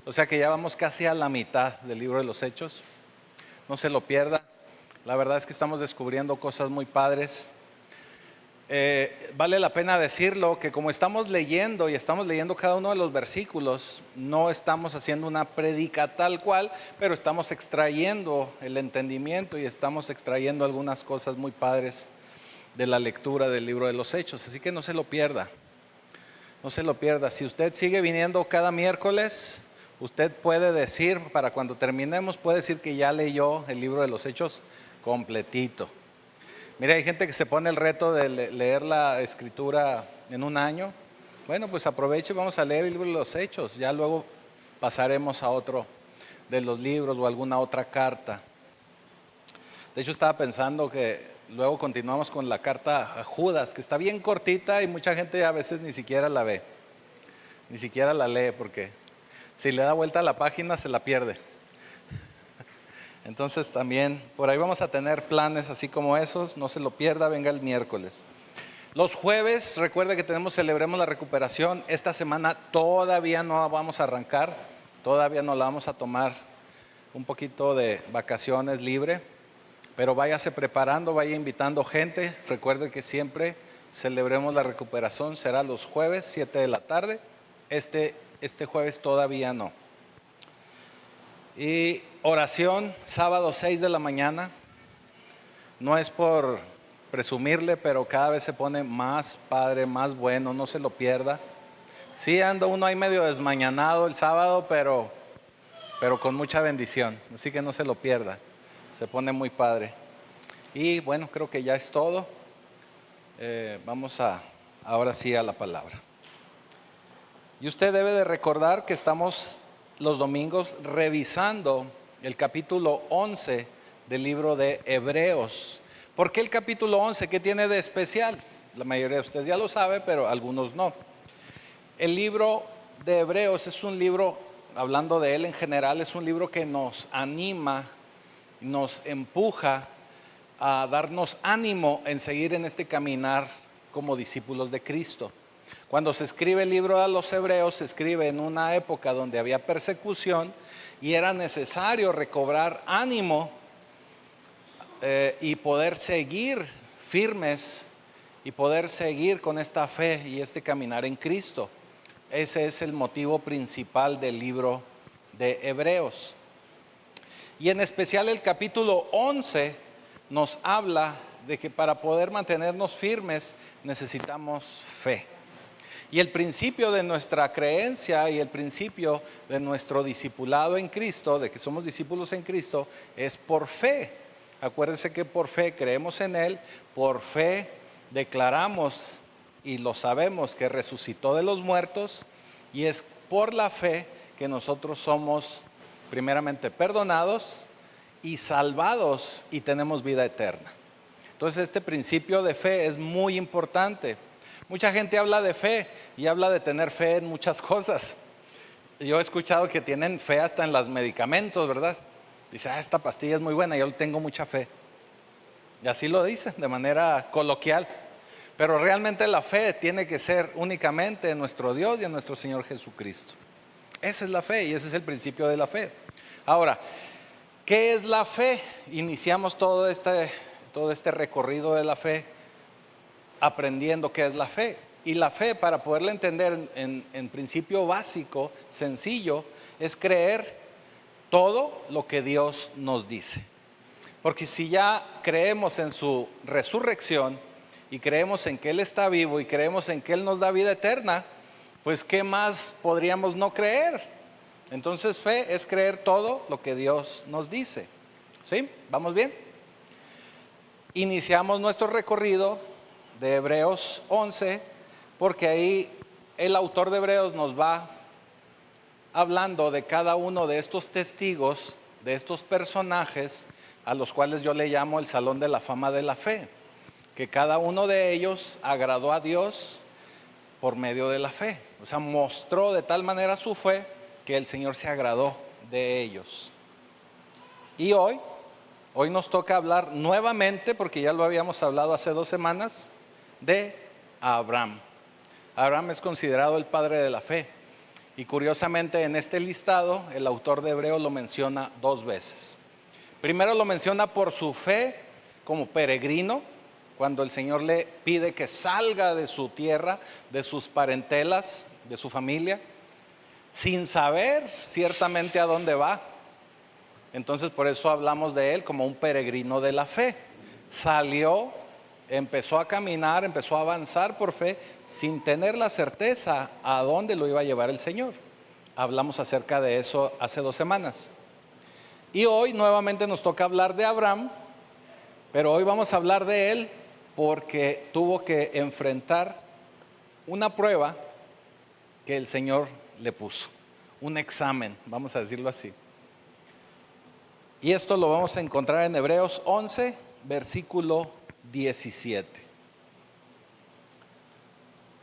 O sea que ya vamos casi a la mitad del libro de los Hechos. No se lo pierda. La verdad es que estamos descubriendo cosas muy padres. Vale la pena decirlo que como estamos leyendo y estamos leyendo cada uno de los versículos, no estamos haciendo una prédica tal cual, pero estamos extrayendo el entendimiento y estamos extrayendo algunas cosas muy padres de la lectura del libro de los Hechos. Así que no se lo pierda, no se lo pierda. Si usted sigue viniendo cada miércoles, usted puede decir, para cuando terminemos, puede decir que ya leyó el libro de los Hechos completito. Mira, hay gente que se pone el reto de leer la escritura en un año. Bueno, pues aproveche y vamos a leer el libro de los Hechos. Ya luego pasaremos a otro de los libros o alguna otra carta. De hecho, estaba pensando que luego continuamos con la carta a Judas, que está bien cortita y mucha gente a veces ni siquiera la ve. Ni siquiera la lee porque si le da vuelta a la página se la pierde. Entonces también por ahí vamos a tener planes así como esos, no se lo pierda, venga el miércoles. Los jueves, recuerde que celebremos la recuperación. Esta semana todavía no vamos a arrancar, todavía no la vamos a tomar un poquito de vacaciones libre, pero váyase preparando, vaya invitando gente. Recuerde que siempre celebremos la recuperación, será los jueves, 7 de la tarde, este jueves todavía no. Y oración, sábado 6 de la mañana. No es por presumirle, pero cada vez se pone más padre, más bueno, no se lo pierda. Sí anda uno ahí medio desmañanado el sábado, pero con mucha bendición, así que no se lo pierda, se pone muy padre. Y bueno, creo que ya es todo. Vamos ahora sí a la palabra. Y usted debe de recordar que estamos los domingos revisando el capítulo 11 del libro de Hebreos. ¿Por qué el capítulo 11? ¿Qué tiene de especial? La mayoría de ustedes ya lo sabe, pero algunos no. El libro de Hebreos es un libro, hablando de él en general, es un libro que nos anima, nos empuja a darnos ánimo en seguir en este caminar como discípulos de Cristo. Cuando se escribe el libro a los Hebreos, se escribe en una época donde había persecución y era necesario recobrar ánimo y poder seguir firmes y poder seguir con esta fe y este caminar en Cristo. Ese es el motivo principal del libro de Hebreos. Y en especial el capítulo 11 nos habla de que para poder mantenernos firmes necesitamos fe. Y el principio de nuestra creencia y el principio de nuestro discipulado en Cristo, de que somos discípulos en Cristo, es por fe. Acuérdense que por fe creemos en Él, por fe declaramos y lo sabemos que resucitó de los muertos, y es por la fe que nosotros somos primeramente perdonados y salvados y tenemos vida eterna. Entonces este principio de fe es muy importante. Mucha gente habla de fe y habla de tener fe en muchas cosas. Yo he escuchado que tienen fe hasta en los medicamentos, ¿verdad? Dice, esta pastilla es muy buena, yo tengo mucha fe. Y así lo dicen de manera coloquial. Pero realmente la fe tiene que ser únicamente en nuestro Dios y en nuestro Señor Jesucristo. Esa es la fe y ese es el principio de la fe. Ahora, ¿qué es la fe? Iniciamos todo este recorrido de la fe aprendiendo qué es la fe. Y la fe, para poderla entender en principio básico, sencillo, es creer todo lo que Dios nos dice. Porque si ya creemos en su resurrección y creemos en que Él está vivo y creemos en que Él nos da vida eterna, pues ¿qué más podríamos no creer? Entonces fe es creer todo lo que Dios nos dice. ¿Sí? ¿Vamos bien? Iniciamos nuestro recorrido de Hebreos 11, porque ahí el autor de Hebreos nos va hablando de cada uno de estos testigos, de estos personajes, a los cuales yo le llamo el Salón de la Fama de la Fe, que cada uno de ellos agradó a Dios por medio de la fe. O sea, mostró de tal manera su fe que el Señor se agradó de ellos. Y hoy nos toca hablar nuevamente, porque ya lo habíamos hablado hace 2 semanas, de Abraham. Abraham es considerado el padre de la fe. Y curiosamente en este listado el autor de Hebreos lo menciona 2 veces. Primero lo menciona por su fe como peregrino, cuando el Señor le pide que salga de su tierra, de sus parentelas, de su familia, sin saber ciertamente a dónde va. Entonces por eso hablamos de él como un peregrino de la fe. Salió, empezó a caminar, empezó a avanzar por fe, sin tener la certeza a dónde lo iba a llevar el Señor. Hablamos acerca de eso hace 2 semanas. Y hoy nuevamente nos toca hablar de Abraham, pero hoy vamos a hablar de él porque tuvo que enfrentar una prueba que el Señor le puso, un examen, vamos a decirlo así. Y esto lo vamos a encontrar en Hebreos 11, versículo 17.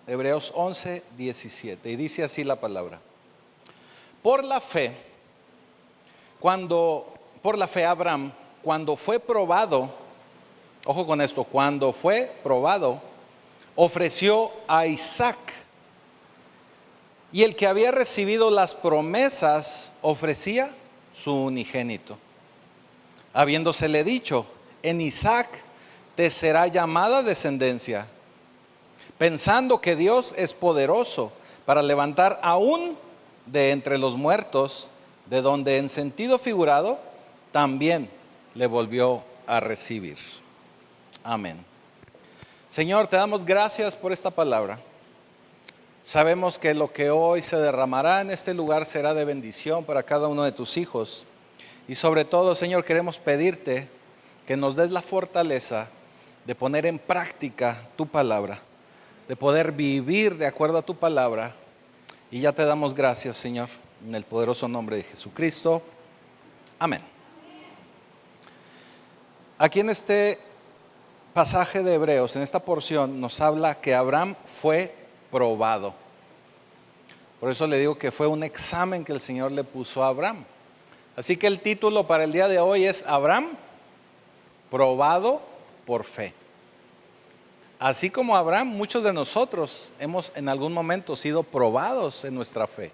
Hebreos 11, 17. Y dice así la palabra. Por la fe Abraham, cuando fue probado, ojo con esto, cuando fue probado, ofreció a Isaac. Y el que había recibido las promesas ofrecía su unigénito, habiéndosele dicho: en Isaac te será llamada descendencia, pensando que Dios es poderoso para levantar aún de entre los muertos, de donde en sentido figurado también le volvió a recibir. Amén. Señor, te damos gracias por esta palabra. Sabemos que lo que hoy se derramará en este lugar será de bendición para cada uno de tus hijos. Y sobre todo, Señor, queremos pedirte que nos des la fortaleza de poner en práctica tu palabra, de poder vivir de acuerdo a tu palabra. Y ya te damos gracias, Señor, en el poderoso nombre de Jesucristo. Amén. Aquí en este pasaje de Hebreos, en esta porción, nos habla que Abraham fue probado. Por eso le digo que fue un examen que el Señor le puso a Abraham. Así que el título para el día de hoy es Abraham, probado por fe. Así como Abraham, muchos de nosotros hemos en algún momento sido probados en nuestra fe.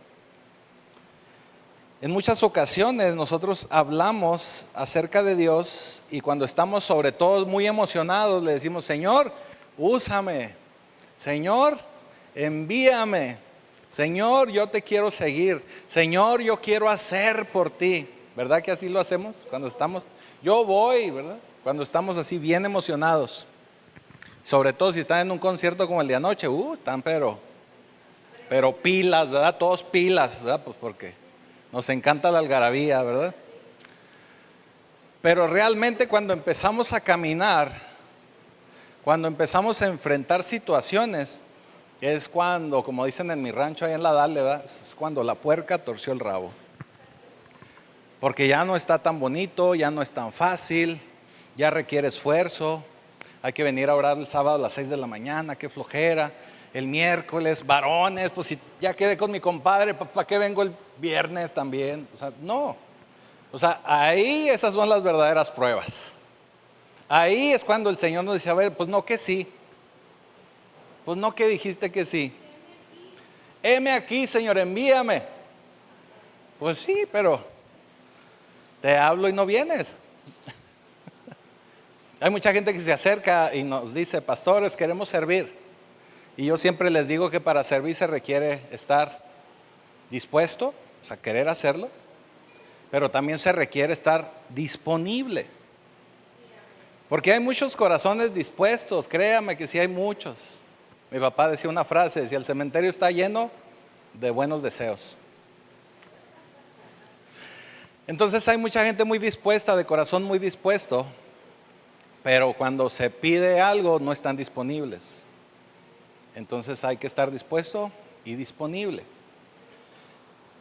En muchas ocasiones nosotros hablamos acerca de Dios y cuando estamos sobre todo muy emocionados le decimos: Señor, úsame, Señor, envíame, Señor, yo te quiero seguir, Señor, yo quiero hacer por ti. ¿Verdad que así lo hacemos cuando estamos? Yo voy, ¿verdad? Cuando estamos así bien emocionados. Sobre todo si están en un concierto como el de anoche, están pero pilas, ¿verdad? Todos pilas, ¿verdad? Pues porque nos encanta la algarabía, ¿verdad? Pero realmente cuando empezamos a caminar, cuando empezamos a enfrentar situaciones, es cuando, como dicen en mi rancho allá en la Dale, ¿verdad? Es cuando la puerca torció el rabo. Porque ya no está tan bonito, ya no es tan fácil, ya requiere esfuerzo. Hay que venir a orar el sábado a las 6 de la mañana, qué flojera. El miércoles, varones, pues si ya quedé con mi compadre, ¿para qué vengo el viernes también? O sea, no. O sea, ahí esas son las verdaderas pruebas. Ahí es cuando el Señor nos dice: a ver, pues no que sí. Pues no que dijiste que sí. Heme aquí, Señor, envíame. Pues sí, pero te hablo y no vienes. Hay mucha gente que se acerca y nos dice: pastores, queremos servir. Y yo siempre les digo que para servir se requiere estar dispuesto, o sea, querer hacerlo, pero también se requiere estar disponible. Porque hay muchos corazones dispuestos, créame que sí hay muchos. Mi papá decía una frase, decía: el cementerio está lleno de buenos deseos. Entonces hay mucha gente muy dispuesta, de corazón muy dispuesto, pero cuando se pide algo no están disponibles. Entonces hay que estar dispuesto y disponible.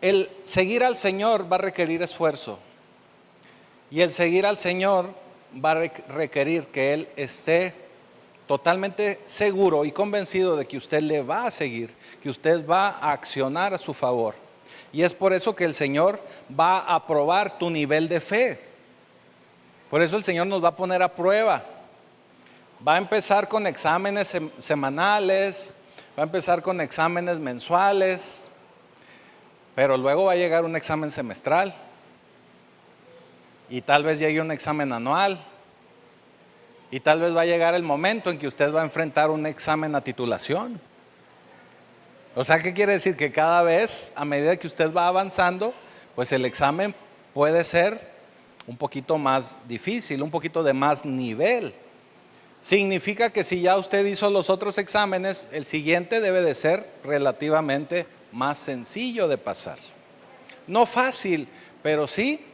El seguir al Señor va a requerir esfuerzo. Y el seguir al Señor va a requerir que Él esté totalmente seguro y convencido de que usted le va a seguir, que usted va a accionar a su favor. Y es por eso que el Señor va a probar tu nivel de fe. Por eso el Señor nos va a poner a prueba. Va a empezar con exámenes semanales, va a empezar con exámenes mensuales. Pero luego va a llegar un examen semestral y tal vez llegue un examen anual y tal vez va a llegar el momento en que usted va a enfrentar un examen a titulación. O sea, ¿qué quiere decir? Que cada vez, a medida que usted va avanzando, pues el examen puede ser un poquito más difícil, un poquito de más nivel. Significa que si ya usted hizo los otros exámenes, el siguiente debe de ser relativamente más sencillo de pasar. No fácil, pero sí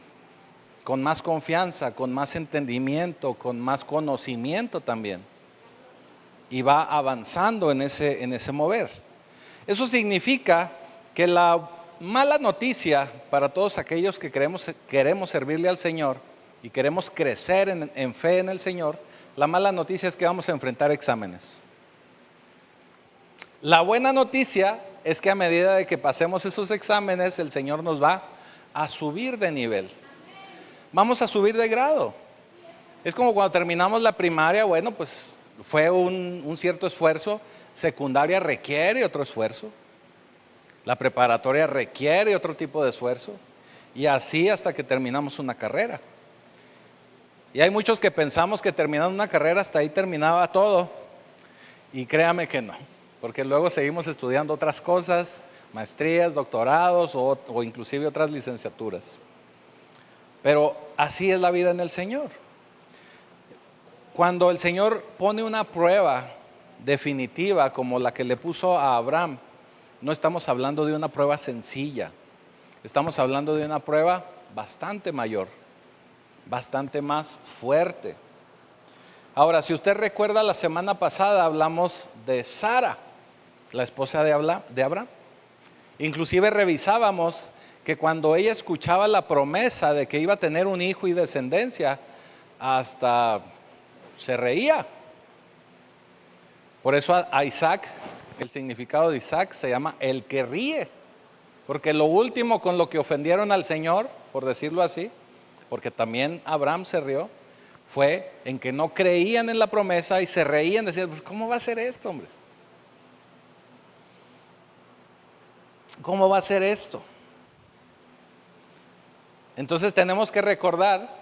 con más confianza, con más entendimiento, con más conocimiento también. Y va avanzando en ese mover. Eso significa que la mala noticia para todos aquellos que queremos servirle al Señor y queremos crecer en fe en el Señor, la mala noticia es que vamos a enfrentar exámenes. La buena noticia es que a medida de que pasemos esos exámenes, el Señor nos va a subir de nivel. Vamos a subir de grado. Es como cuando terminamos la primaria, bueno, pues fue un cierto esfuerzo. Secundaria requiere otro esfuerzo. La preparatoria requiere otro tipo de esfuerzo. Y así hasta que terminamos una carrera. Y hay muchos que pensamos que terminando una carrera hasta ahí terminaba todo. Y créame que no. Porque luego seguimos estudiando otras cosas, maestrías, doctorados o inclusive otras licenciaturas. Pero así es la vida en el Señor. Cuando el Señor pone una prueba definitiva como la que le puso a Abraham, no estamos hablando de una prueba sencilla, estamos hablando de una prueba bastante mayor, bastante más fuerte. Ahora, si usted recuerda, la semana pasada hablamos de Sara, la esposa de Abraham. Inclusive revisábamos que cuando ella escuchaba la promesa de que iba a tener un hijo y descendencia, hasta se reía. Por eso a Isaac, el significado de Isaac se llama el que ríe, porque lo último con lo que ofendieron al Señor, por decirlo así, porque también Abraham se rió, fue en que no creían en la promesa y se reían, decían, pues ¿cómo va a ser esto, hombre? ¿Cómo va a ser esto? Entonces tenemos que recordar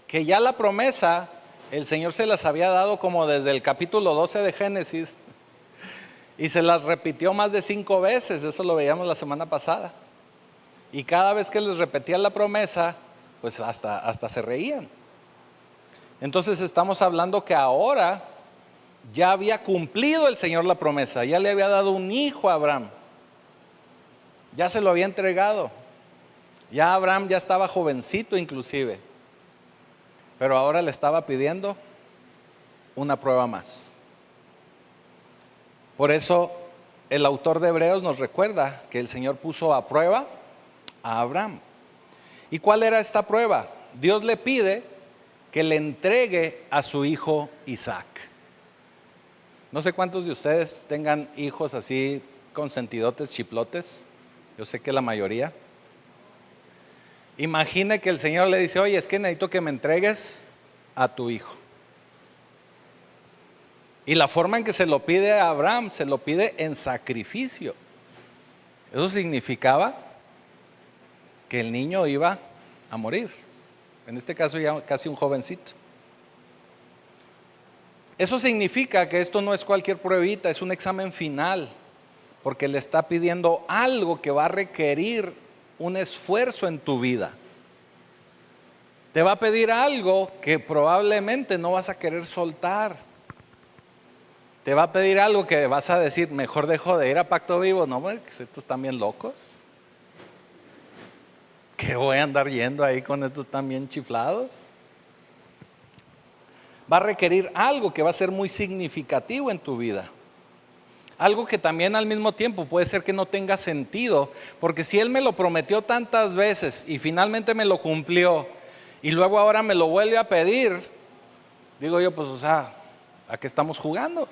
que ya la promesa el Señor se las había dado como desde el capítulo 12 de Génesis y se las repitió más de 5 veces, eso lo veíamos la semana pasada. Y cada vez que les repetía la promesa, pues hasta se reían. Entonces estamos hablando que ahora ya había cumplido el Señor la promesa, ya le había dado un hijo a Abraham, ya se lo había entregado. Ya Abraham ya estaba jovencito inclusive, pero ahora le estaba pidiendo una prueba más. Por eso el autor de Hebreos nos recuerda que el Señor puso a prueba a Abraham. ¿Y cuál era esta prueba? Dios le pide que le entregue a su hijo Isaac. No sé cuántos de ustedes tengan hijos así consentidotes, chiplotes. Yo sé que la mayoría. Imagine que el Señor le dice, oye, es que necesito que me entregues a tu hijo. Y la forma en que se lo pide a Abraham, se lo pide en sacrificio. Eso significaba que el niño iba a morir. En este caso ya casi un jovencito. Eso significa que esto no es cualquier pruebita, es un examen final. Porque le está pidiendo algo que va a requerir un esfuerzo en tu vida. Te va a pedir algo que probablemente no vas a querer soltar. Te va a pedir algo que vas a decir, mejor dejo de ir a Pacto Vivo. No, porque estos están bien locos. ¿Qué voy a andar yendo ahí con estos tan bien chiflados? Va a requerir algo que va a ser muy significativo en tu vida. Algo que también al mismo tiempo puede ser que no tenga sentido, porque si Él me lo prometió tantas veces y finalmente me lo cumplió y luego ahora me lo vuelve a pedir, digo yo, pues o sea, ¿a qué estamos jugando?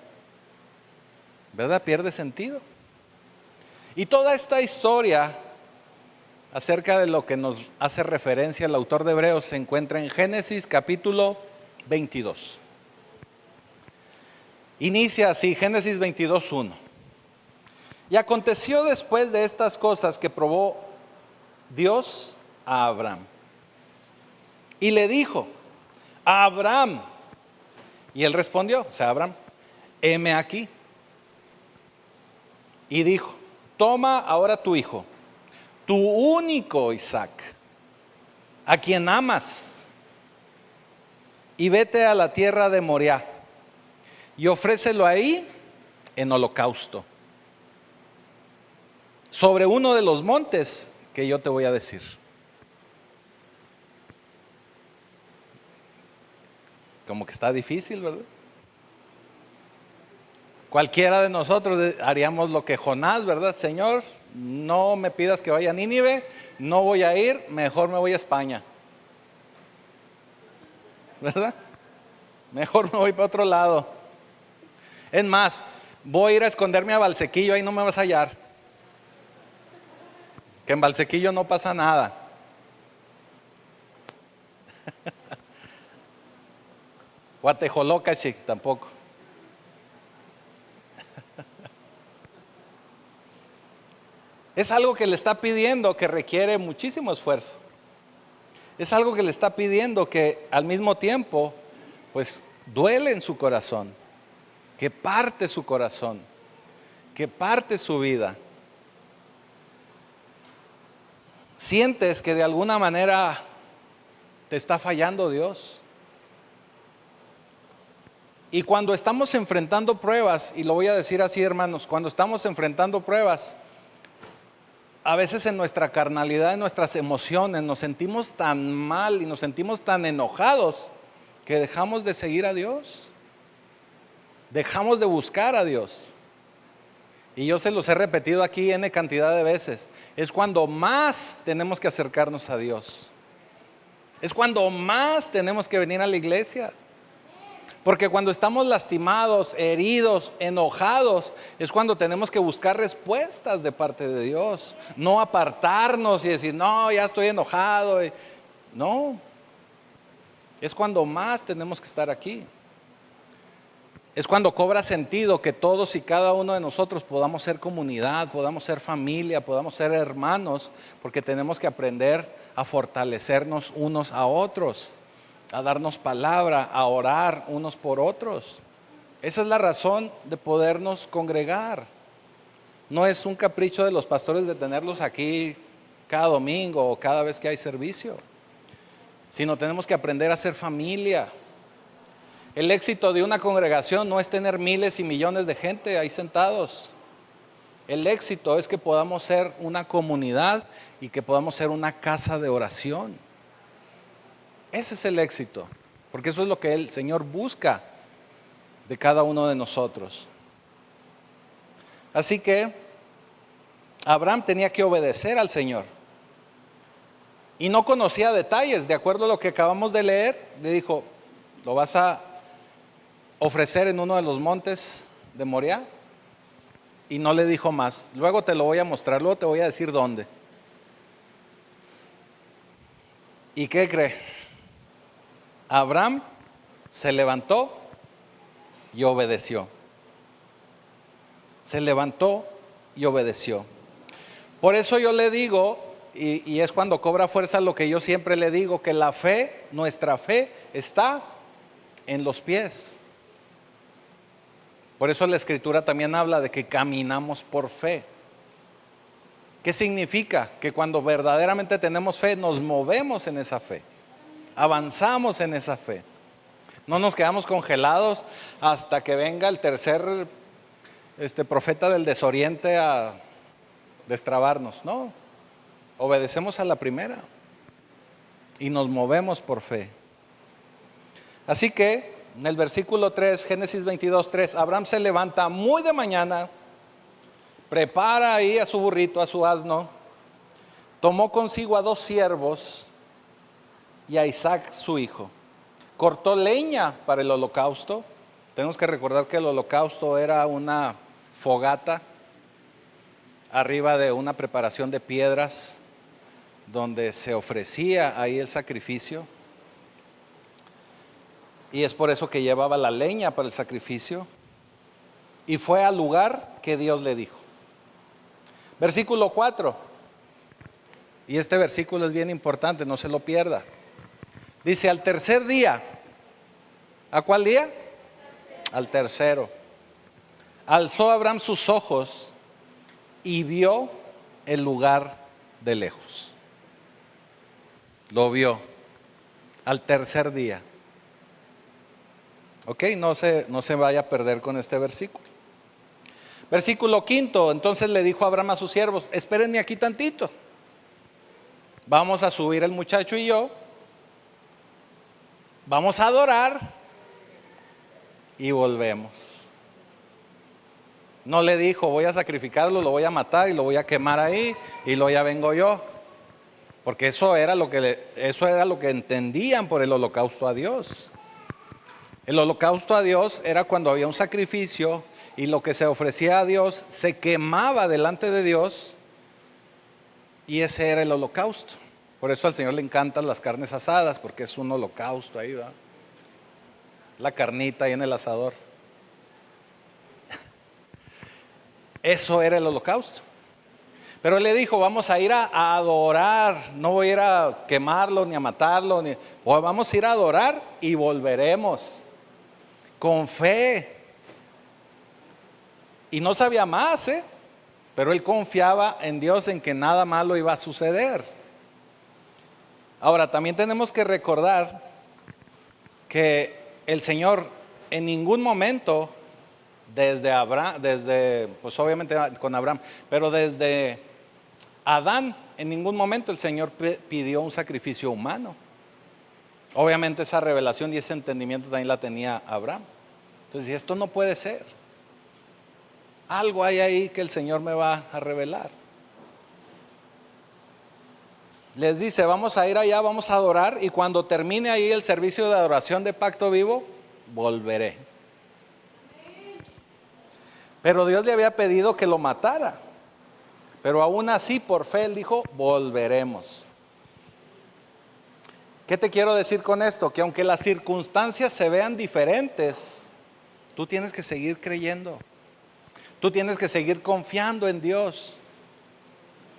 ¿Verdad? Pierde sentido. Y toda esta historia acerca de lo que nos hace referencia el autor de Hebreos se encuentra en Génesis capítulo 22. Inicia así, Génesis 22:1. Y aconteció después de estas cosas que probó Dios a Abraham. Y le dijo: Abraham. Y él respondió, o sea, Abraham: heme aquí. Y dijo: toma ahora tu hijo, tu único Isaac, a quien amas, y vete a la tierra de Moriah y ofrécelo ahí en holocausto, sobre uno de los montes que yo te voy a decir. Como que está difícil, ¿verdad? Cualquiera de nosotros haríamos lo que Jonás, ¿verdad? Señor, no me pidas que vaya a Nínive, no voy a ir, mejor me voy a España, ¿verdad? Mejor me voy para otro lado. Es más, voy a ir a esconderme a Valsequillo, ahí no me vas a hallar. Que en Valsequillo no pasa nada. O a Tejolocachi tampoco. Es algo que le está pidiendo que requiere muchísimo esfuerzo. Es algo que le está pidiendo que al mismo tiempo, pues duele en su corazón, que parte su corazón, que parte su vida. Sientes que de alguna manera te está fallando Dios. Y cuando estamos enfrentando pruebas, y lo voy a decir así, hermanos, cuando estamos enfrentando pruebas, a veces en nuestra carnalidad, en nuestras emociones, nos sentimos tan mal y nos sentimos tan enojados que dejamos de seguir a Dios, dejamos de buscar a Dios. Y yo se los he repetido aquí N cantidad de veces, es cuando más tenemos que acercarnos a Dios, es cuando más tenemos que venir a la iglesia. Porque cuando estamos lastimados, heridos, enojados, es cuando tenemos que buscar respuestas de parte de Dios. No apartarnos y decir, no, ya estoy enojado. No, es cuando más tenemos que estar aquí. Es cuando cobra sentido que todos y cada uno de nosotros podamos ser comunidad, podamos ser familia, podamos ser hermanos, porque tenemos que aprender a fortalecernos unos a otros, a darnos palabra, a orar unos por otros. Esa es la razón de podernos congregar. No es un capricho de los pastores de tenerlos aquí cada domingo o cada vez que hay servicio, sino tenemos que aprender a ser familia. El éxito de una congregación no es tener miles y millones de gente ahí sentados. El éxito es que podamos ser una comunidad y que podamos ser una casa de oración. Ese es el éxito, porque eso es lo que el Señor busca de cada uno de nosotros. Así que Abraham tenía que obedecer al Señor y no conocía detalles. De acuerdo a lo que acabamos de leer, le dijo: lo vas a ofrecer en uno de los montes de Moriah, y no le dijo más. Luego te lo voy a mostrar, luego te voy a decir dónde. ¿Y qué cree? Abraham se levantó y obedeció. Se levantó y obedeció. Por eso yo le digo, y es cuando cobra fuerza lo que yo siempre le digo, que la fe, nuestra fe, está en los pies. Por eso la Escritura también habla de que caminamos por fe. ¿Qué significa? Que cuando verdaderamente tenemos fe, nos movemos en esa fe. Avanzamos en esa fe. No nos quedamos congelados hasta que venga el tercer profeta del desoriente a destrabarnos. No, obedecemos a la primera y nos movemos por fe. Así que en el versículo 3, Génesis 22, 3, Abraham se levanta muy de mañana, prepara ahí a su burrito, a su asno, tomó consigo a 2 siervos y a Isaac su hijo. Cortó leña para el holocausto. Tenemos que recordar que el holocausto era una fogata arriba de una preparación de piedras donde se ofrecía ahí el sacrificio. Y es por eso que llevaba la leña para el sacrificio. Y fue al lugar que Dios le dijo. Versículo 4. Y este versículo es bien importante, no se lo pierda. Dice, al tercer día. ¿A cuál día? Al tercero. Alzó Abraham sus ojos y vio el lugar de lejos. Lo vio al tercer día. Ok, no se vaya a perder con este versículo. Versículo 5, entonces le dijo Abraham a sus siervos, espérenme aquí tantito. Vamos a subir el muchacho y yo. Vamos a adorar y volvemos. No le dijo, voy a sacrificarlo, lo voy a matar y lo voy a quemar ahí y luego ya vengo yo. Porque eso era lo que entendían por el holocausto a Dios. El holocausto a Dios era cuando había un sacrificio y lo que se ofrecía a Dios se quemaba delante de Dios, y ese era el holocausto. Por eso al Señor le encantan las carnes asadas, porque es un holocausto ahí, ¿verdad? La carnita ahí en el asador. Eso era el holocausto. Pero él le dijo, vamos a ir a adorar, no voy a ir a quemarlo ni a matarlo, vamos a ir a adorar y volveremos con fe. Y no sabía más, pero él confiaba en Dios, en que nada malo iba a suceder. Ahora, también tenemos que recordar que el Señor en ningún momento, desde Abraham, pues obviamente con Abraham, pero desde Adán, en ningún momento el Señor pidió un sacrificio humano. Obviamente esa revelación y ese entendimiento también la tenía Abraham. Entonces, esto no puede ser. Algo hay ahí que el Señor me va a revelar. Les dice, vamos a ir allá, vamos a adorar, y cuando termine ahí el servicio de adoración de Pacto Vivo, volveré. Pero Dios le había pedido que lo matara. Pero aún así, por fe, él dijo, volveremos. ¿Qué te quiero decir con esto? Que aunque las circunstancias se vean diferentes, tú tienes que seguir creyendo. Tú tienes que seguir confiando en Dios.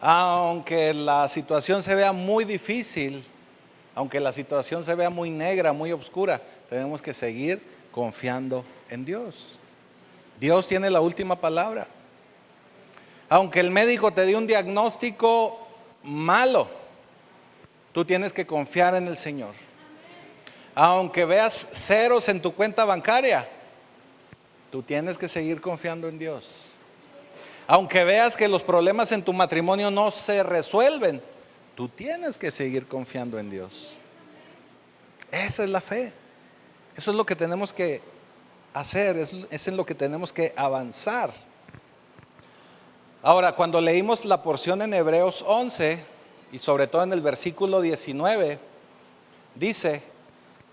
Aunque la situación se vea muy difícil, aunque la situación se vea muy negra, muy oscura, tenemos que seguir confiando en Dios. Dios tiene la última palabra. Aunque el médico te dé un diagnóstico malo, tú tienes que confiar en el Señor. Aunque veas ceros en tu cuenta bancaria, tú tienes que seguir confiando en Dios. Aunque veas que los problemas en tu matrimonio no se resuelven, tú tienes que seguir confiando en Dios. Esa es la fe. Eso es lo que tenemos que hacer, es en lo que tenemos que avanzar. Ahora, cuando leímos la porción en Hebreos 11, y sobre todo en el versículo 19, dice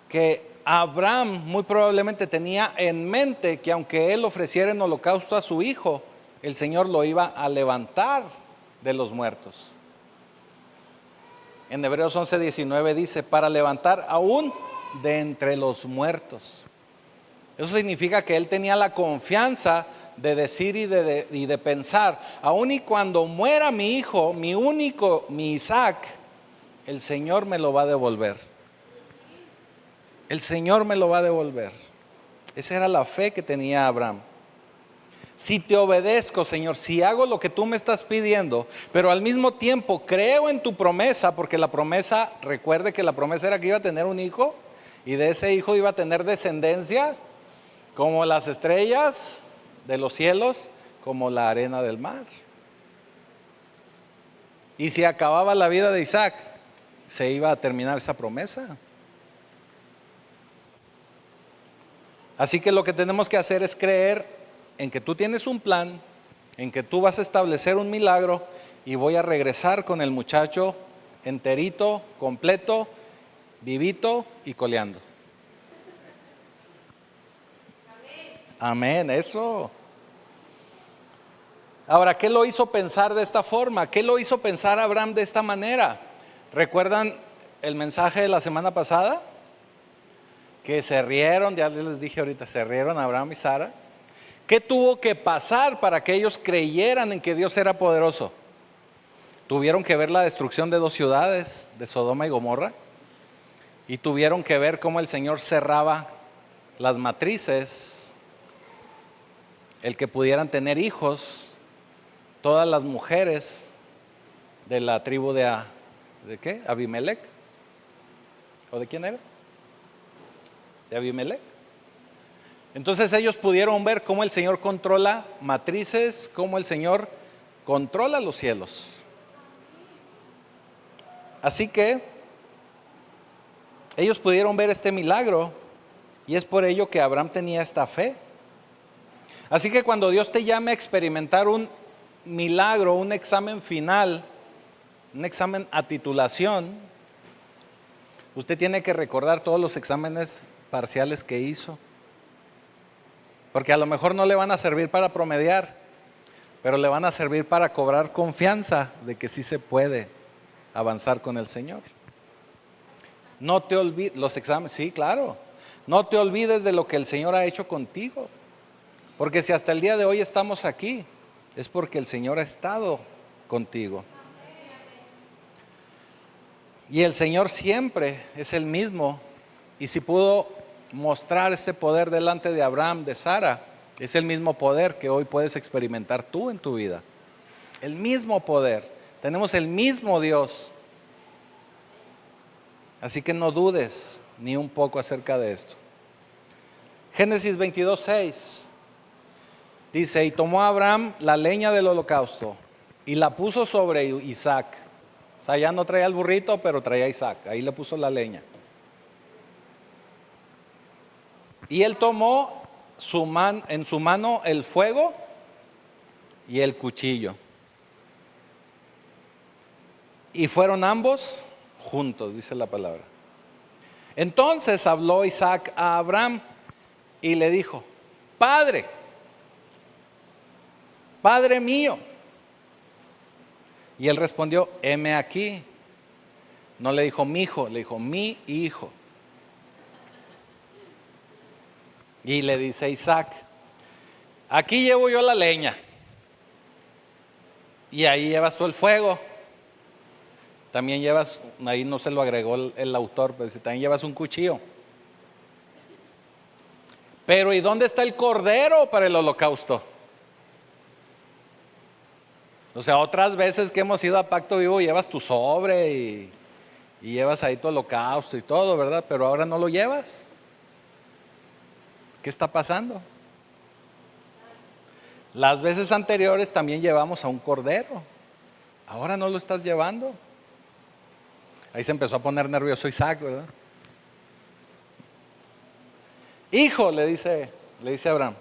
que Abraham muy probablemente tenía en mente que aunque él ofreciera en holocausto a su hijo, el Señor lo iba a levantar de los muertos. En Hebreos 11, 19 dice, para levantar aún de entre los muertos. Eso significa que él tenía la confianza de decir y de pensar, aun y cuando muera mi hijo, mi único, mi Isaac, el Señor me lo va a devolver. El Señor me lo va a devolver. Esa era la fe que tenía Abraham. Si te obedezco, Señor, si hago lo que tú me estás pidiendo, pero al mismo tiempo creo en tu promesa, porque la promesa, recuerde que la promesa era que iba a tener un hijo, y de ese hijo iba a tener descendencia como las estrellas de los cielos, como la arena del mar. Y si acababa la vida de Isaac, se iba a terminar esa promesa. Así que lo que tenemos que hacer es creer en que tú tienes un plan, en que tú vas a establecer un milagro, y voy a regresar con el muchacho enterito, completo, vivito y coleando. Amén, eso. Ahora, ¿qué lo hizo pensar de esta forma? ¿Qué lo hizo pensar a Abraham de esta manera? ¿Recuerdan el mensaje de la semana pasada? Que se rieron, ya les dije ahorita, se rieron Abraham y Sara. ¿Qué tuvo que pasar para que ellos creyeran en que Dios era poderoso? tuvieron que ver la destrucción de 2 ciudades, de Sodoma y Gomorra, y tuvieron que ver cómo el Señor cerraba las matrices, el que pudieran tener hijos, todas las mujeres de la tribu ¿de qué? Abimelech. ¿O de quién era? De Abimelech. Entonces ellos pudieron ver cómo el Señor controla matrices, cómo el Señor controla los cielos. Así que ellos pudieron ver este milagro y es por ello que Abraham tenía esta fe. Así que cuando Dios te llame a experimentar un milagro, un examen final, un examen a titulación, usted tiene que recordar todos los exámenes parciales que hizo. Porque a lo mejor no le van a servir para promediar, pero le van a servir para cobrar confianza de que sí se puede avanzar con el Señor. No te olvides, los exámenes, sí, claro. No te olvides de lo que el Señor ha hecho contigo. Porque si hasta el día de hoy estamos aquí, es porque el Señor ha estado contigo. Y el Señor siempre es el mismo. Y si pudo mostrar este poder delante de Abraham, de Sara, es el mismo poder que hoy puedes experimentar tú en tu vida. El mismo poder. Tenemos el mismo Dios. Así que no dudes ni un poco acerca de esto. Génesis 22:6 dice: y tomó Abraham la leña del holocausto y la puso sobre Isaac. O sea, ya no traía el burrito, pero traía a Isaac. Ahí le puso la leña. Y él tomó en su mano el fuego y el cuchillo. Y fueron ambos juntos, dice la palabra. Entonces habló Isaac a Abraham y le dijo: Padre, Padre mío. Y él respondió: heme aquí. No le dijo mi hijo, le dijo mi hijo. Y le dice a Isaac: aquí llevo yo la leña y ahí llevas tú el fuego. También llevas, ahí no se lo agregó el autor, pero también llevas un cuchillo. Pero ¿y dónde está el cordero para el holocausto? O sea, otras veces que hemos ido a Pacto Vivo llevas tu sobre y llevas ahí tu holocausto y todo, ¿verdad? Pero ahora no lo llevas. ¿Qué está pasando? Las veces anteriores también llevamos a un cordero. Ahora no lo estás llevando. Ahí se empezó a poner nervioso Isaac, ¿verdad? Hijo, le dice Abraham,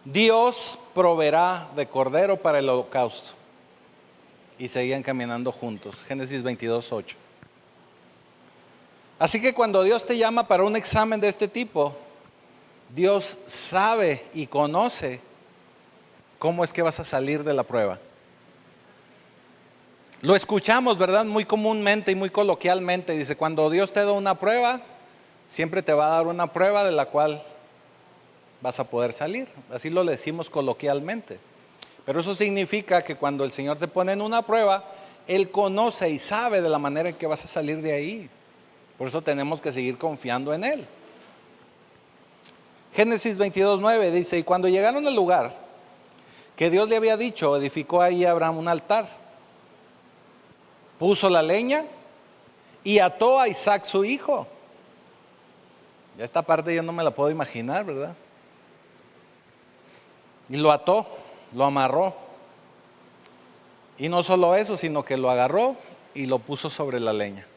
Dios proveerá de cordero para el holocausto. Y seguían caminando juntos. Génesis 22:8. Así que cuando Dios te llama para un examen de este tipo, Dios sabe y conoce cómo es que vas a salir de la prueba. Lo escuchamos, ¿verdad? Muy comúnmente y muy coloquialmente. Dice, cuando Dios te da una prueba, siempre te va a dar una prueba de la cual vas a poder salir. Así lo decimos coloquialmente. Pero eso significa que cuando el Señor te pone en una prueba, Él conoce y sabe de la manera en que vas a salir de ahí. Por eso tenemos que seguir confiando en Él. Génesis 22:9 dice: y cuando llegaron al lugar que Dios le había dicho, edificó ahí Abraham un altar. Puso la leña y ató a Isaac su hijo. Ya esta parte yo no me la puedo imaginar, ¿verdad? Y lo ató, lo amarró. Y no solo eso, sino que lo agarró y lo puso sobre la leña.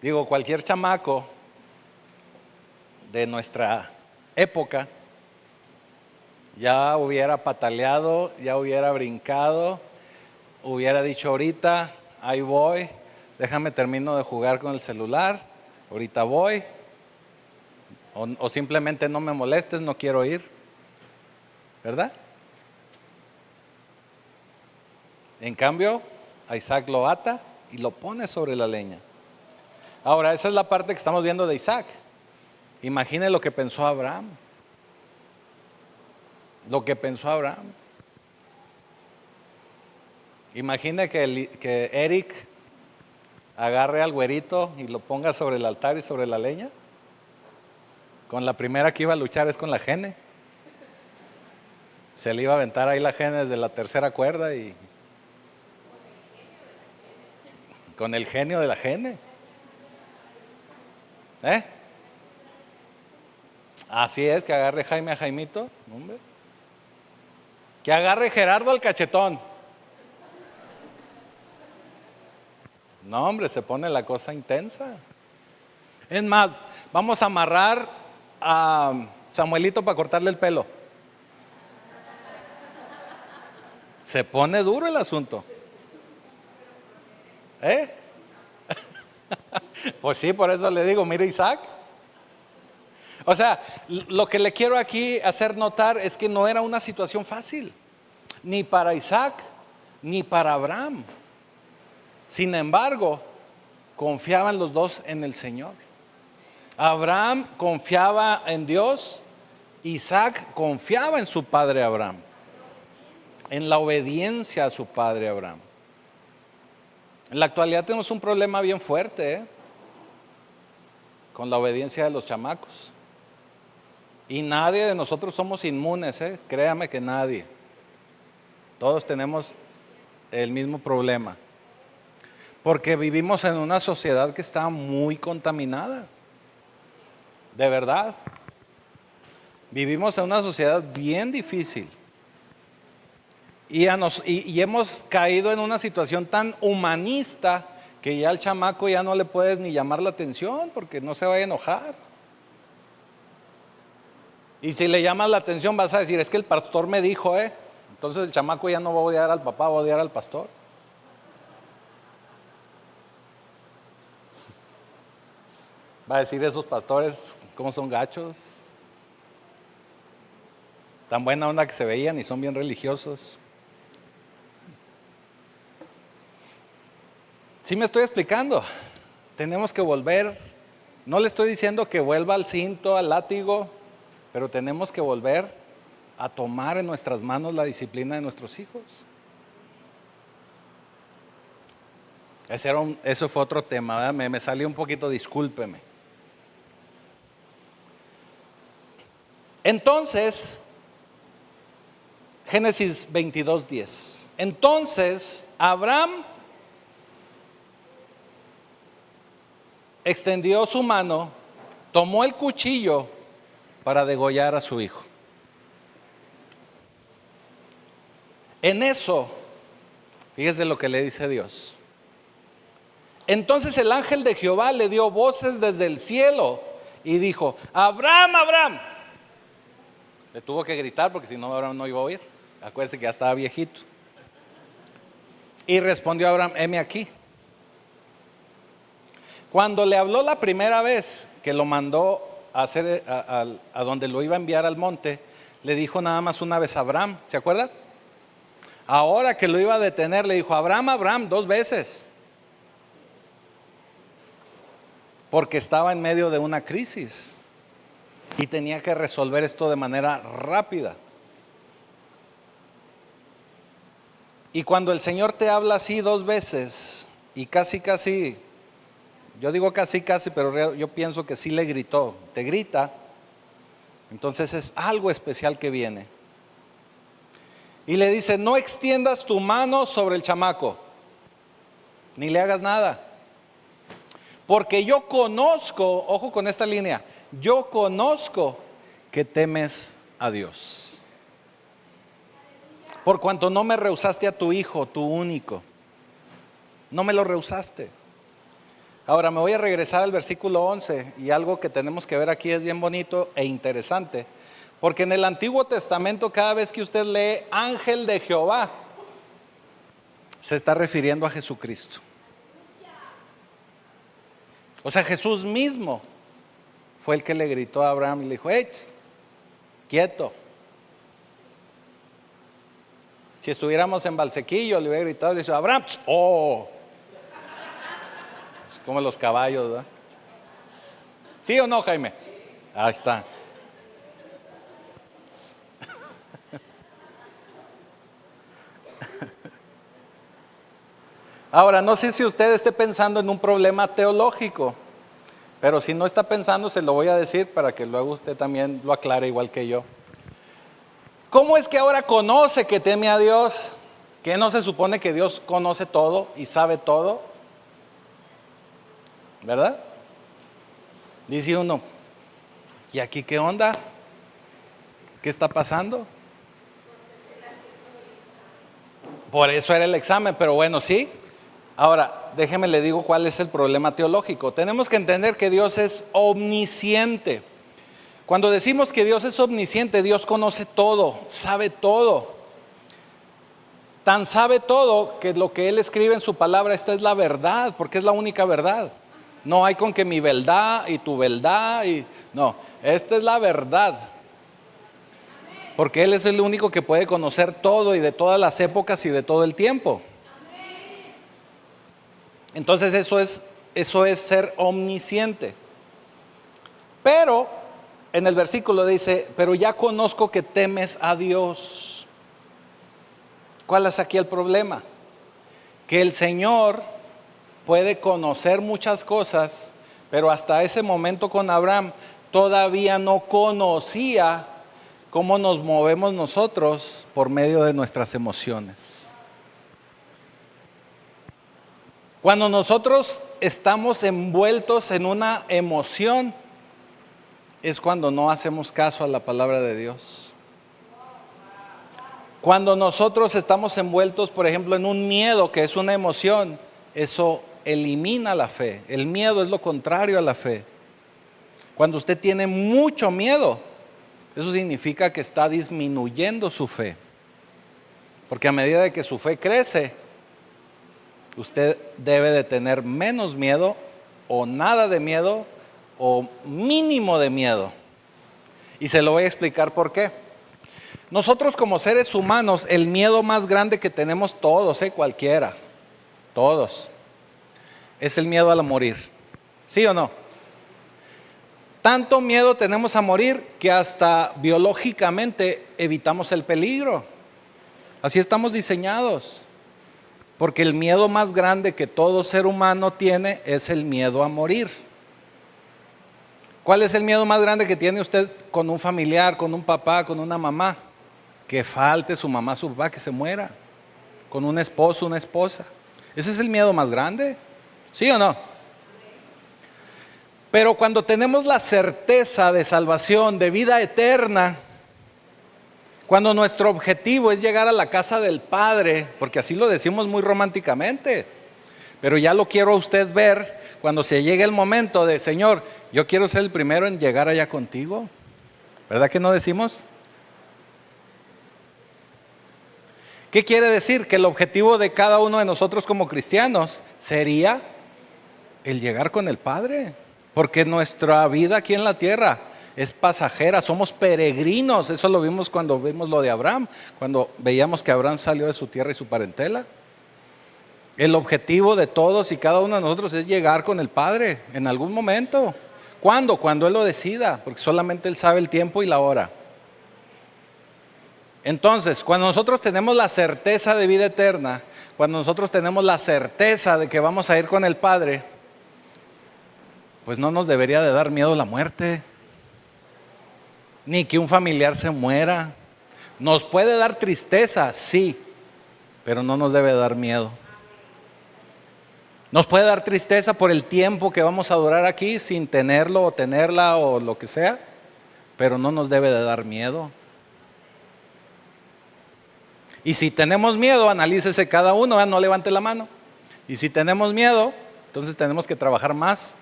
Digo, cualquier chamaco de nuestra época ya hubiera pataleado, ya hubiera brincado, hubiera dicho ahorita, ahí voy, déjame termino de jugar con el celular, ahorita voy, o simplemente no me molestes, no quiero ir, ¿verdad? En cambio, a Isaac lo ata y lo pone sobre la leña. Ahora, esa es la parte que estamos viendo de Isaac. Imagine lo que pensó Abraham. lo que pensó Abraham. Imagine que Eric agarre al güerito y lo ponga sobre el altar y sobre la leña. Con la primera que iba a luchar es con la Gene. Se le iba a aventar ahí la Gene desde la tercera cuerda y con el genio de la Gene. Así es, que agarre Jaime a Jaimito, hombre. Que agarre Gerardo al cachetón. No, hombre, se pone la cosa intensa. Es más, vamos a amarrar a Samuelito para cortarle el pelo. Se pone duro el asunto. Pues sí, por eso le digo, mire Isaac. O sea, lo que le quiero aquí hacer notar es que no era una situación fácil, ni para Isaac, ni para Abraham. Sin embargo, confiaban los dos en el Señor. Abraham confiaba en Dios, Isaac confiaba en su padre Abraham, en la obediencia a su padre Abraham. En la actualidad tenemos un problema bien fuerte, con la obediencia de los chamacos. Y nadie de nosotros somos inmunes, créame que nadie. Todos tenemos el mismo problema. Porque vivimos en una sociedad que está muy contaminada. De verdad. Vivimos en una sociedad bien difícil. Y hemos caído en una situación tan humanista que ya al chamaco ya no le puedes ni llamar la atención porque no se vaya a enojar. Y si le llamas la atención vas a decir, es que el pastor me dijo, entonces el chamaco ya no va a odiar al papá, va a odiar al pastor. Va a decir, esos pastores, ¿cómo son gachos? Tan buena onda que se veían y son bien religiosos. Sí me estoy explicando. Tenemos que volver. No le estoy diciendo que vuelva al cinto, al látigo, pero tenemos que volver a tomar en nuestras manos la disciplina de nuestros hijos. Eso fue otro tema, ¿verdad? Me salió un poquito, discúlpeme. Entonces, Génesis 22:10. Entonces, Abraham extendió su mano, tomó el cuchillo para degollar a su hijo. En eso, fíjese lo que le dice Dios. Entonces el ángel de Jehová le dio voces desde el cielo y dijo, Abraham, Abraham. Le tuvo que gritar porque si no Abraham no iba a oír. Acuérdense que ya estaba viejito. Y respondió Abraham, heme aquí. Cuando le habló la primera vez que lo mandó a hacer a donde lo iba a enviar al monte, le dijo nada más una vez Abraham, ¿se acuerda? Ahora que lo iba a detener le dijo Abraham, Abraham 2 veces. Porque estaba en medio de una crisis y tenía que resolver esto de manera rápida. Y cuando el Señor te habla así 2 veces y casi, yo digo casi, pero yo pienso que sí le gritó, te grita, entonces es algo especial que viene. Y le dice, no extiendas tu mano sobre el chamaco, ni le hagas nada. Porque yo conozco, ojo con esta línea, yo conozco que temes a Dios. Por cuanto no me rehusaste a tu hijo, tu único. No me lo rehusaste. Ahora me voy a regresar al versículo 11 y algo que tenemos que ver aquí es bien bonito e interesante. Porque en el Antiguo Testamento cada vez que usted lee ángel de Jehová, se está refiriendo a Jesucristo. O sea, Jesús mismo fue el que le gritó a Abraham y le dijo, quieto. Si estuviéramos en Valsequillo, le hubiera gritado y le dijo, Abraham, Es como los caballos, ¿verdad? ¿Sí o no, Jaime? Ahí está. Ahora, no sé si usted esté pensando en un problema teológico, pero si no está pensando, se lo voy a decir para que luego usted también lo aclare igual que yo. ¿Cómo es que ahora conoce que teme a Dios? ¿Que no se supone que Dios conoce todo y sabe todo? ¿Verdad? Dice uno, ¿y aquí qué onda? ¿Qué está pasando? Por eso era el examen, pero bueno, sí. Ahora, déjeme le digo cuál es el problema teológico. Tenemos que entender que Dios es omnisciente. Cuando decimos que Dios es omnisciente, Dios conoce todo, sabe todo. Tan sabe todo que lo que Él escribe en su palabra, esta es la verdad, porque es la única verdad. No hay con que mi verdad y tu verdad, no, esta es la verdad. Porque Él es el único que puede conocer todo y de todas las épocas y de todo el tiempo. Entonces eso es ser omnisciente. Pero en el versículo dice, pero ya conozco que temes a Dios. ¿Cuál es aquí el problema? Que el Señor puede conocer muchas cosas, pero hasta ese momento con Abraham todavía no conocía cómo nos movemos nosotros por medio de nuestras emociones. Cuando nosotros estamos envueltos en una emoción, es cuando no hacemos caso a la palabra de Dios. Cuando nosotros estamos envueltos, por ejemplo, en un miedo, que es una emoción, eso elimina la fe. El miedo es lo contrario a la fe. Cuando usted tiene mucho miedo, eso significa que está disminuyendo su fe. Porque a medida de que su fe crece, usted debe de tener menos miedo o nada de miedo o mínimo de miedo. Y se lo voy a explicar por qué. Nosotros como seres humanos, el miedo más grande que tenemos todos, cualquiera, todos, es el miedo a morir. ¿Sí o no? Tanto miedo tenemos a morir que hasta biológicamente evitamos el peligro. Así estamos diseñados. Porque el miedo más grande que todo ser humano tiene es el miedo a morir. ¿Cuál es el miedo más grande que tiene usted con un familiar, con un papá, con una mamá? Que falte su mamá, su papá, que se muera. Con un esposo, una esposa. Ese es el miedo más grande. ¿Sí o no? Pero cuando tenemos la certeza de salvación, de vida eterna, cuando nuestro objetivo es llegar a la casa del Padre, porque así lo decimos muy románticamente, pero ya lo quiero a usted ver cuando se llegue el momento de, Señor, yo quiero ser el primero en llegar allá contigo. ¿Verdad que no decimos? ¿Qué quiere decir? Que el objetivo de cada uno de nosotros como cristianos sería el llegar con el Padre, porque nuestra vida aquí en la tierra es pasajera, somos peregrinos. Eso lo vimos cuando vimos lo de Abraham, cuando veíamos que Abraham salió de su tierra y su parentela. El objetivo de todos y cada uno de nosotros es llegar con el Padre en algún momento. ¿Cuándo? Cuando Él lo decida, porque solamente Él sabe el tiempo y la hora. Entonces, cuando nosotros tenemos la certeza de vida eterna, cuando nosotros tenemos la certeza de que vamos a ir con el Padre, pues no nos debería de dar miedo la muerte, ni que un familiar se muera. Nos puede dar tristeza, sí, pero no nos debe dar miedo. Nos puede dar tristeza por el tiempo que vamos a durar aquí sin tenerlo o tenerla o lo que sea, pero no nos debe de dar miedo. Y si tenemos miedo, analícese cada uno, no levante la mano. Y si tenemos miedo, entonces tenemos que trabajar más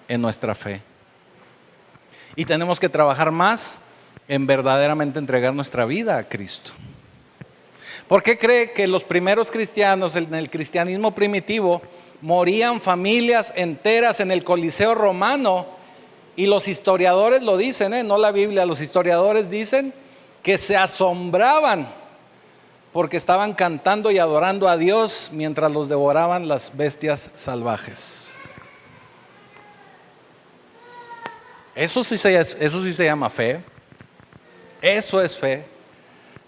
en nuestra fe. Y tenemos que trabajar más en verdaderamente entregar nuestra vida a Cristo. ¿Por qué cree que los primeros cristianos en el cristianismo primitivo morían familias enteras en el Coliseo romano? Y los historiadores lo dicen, no la Biblia, los historiadores dicen que se asombraban porque estaban cantando y adorando a Dios mientras los devoraban las bestias salvajes. Eso sí se llama fe. Eso es fe.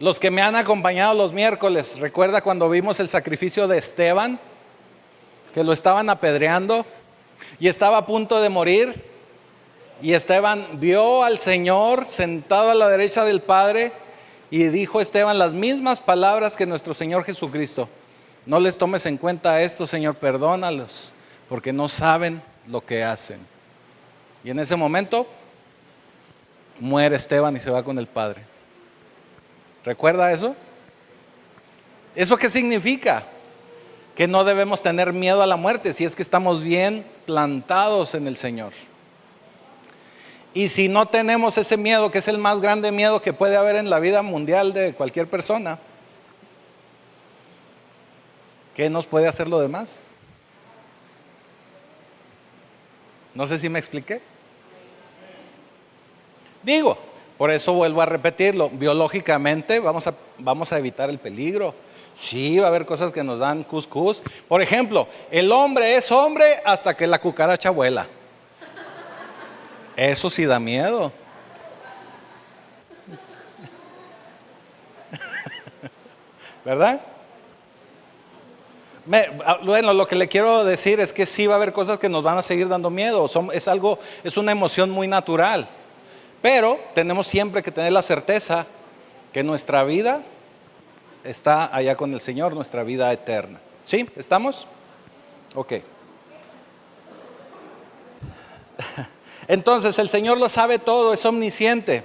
Los que me han acompañado los miércoles, ¿recuerda cuando vimos el sacrificio de Esteban? Que lo estaban apedreando y estaba a punto de morir. Y Esteban vio al Señor sentado a la derecha del Padre y dijo Esteban las mismas palabras que nuestro Señor Jesucristo: no les tomes en cuenta esto, Señor, perdónalos, porque no saben lo que hacen. Y en ese momento muere Esteban y se va con el Padre. ¿Recuerda eso? ¿Eso qué significa? Que no debemos tener miedo a la muerte si es que estamos bien plantados en el Señor. Y si no tenemos ese miedo, que es el más grande miedo que puede haber en la vida mundial de cualquier persona, ¿qué nos puede hacer lo demás? No sé si me expliqué. Digo, por eso vuelvo a repetirlo, biológicamente vamos a evitar el peligro. Sí, va a haber cosas que nos dan cuscús. Por ejemplo, el hombre es hombre hasta que la cucaracha vuela. Eso sí da miedo. ¿Verdad? Bueno, lo que le quiero decir es que sí va a haber cosas que nos van a seguir dando miedo. Es una emoción muy natural. Pero tenemos siempre que tener la certeza que nuestra vida está allá con el Señor, nuestra vida eterna. ¿Sí? ¿Estamos? Ok. Entonces el Señor lo sabe todo, es omnisciente.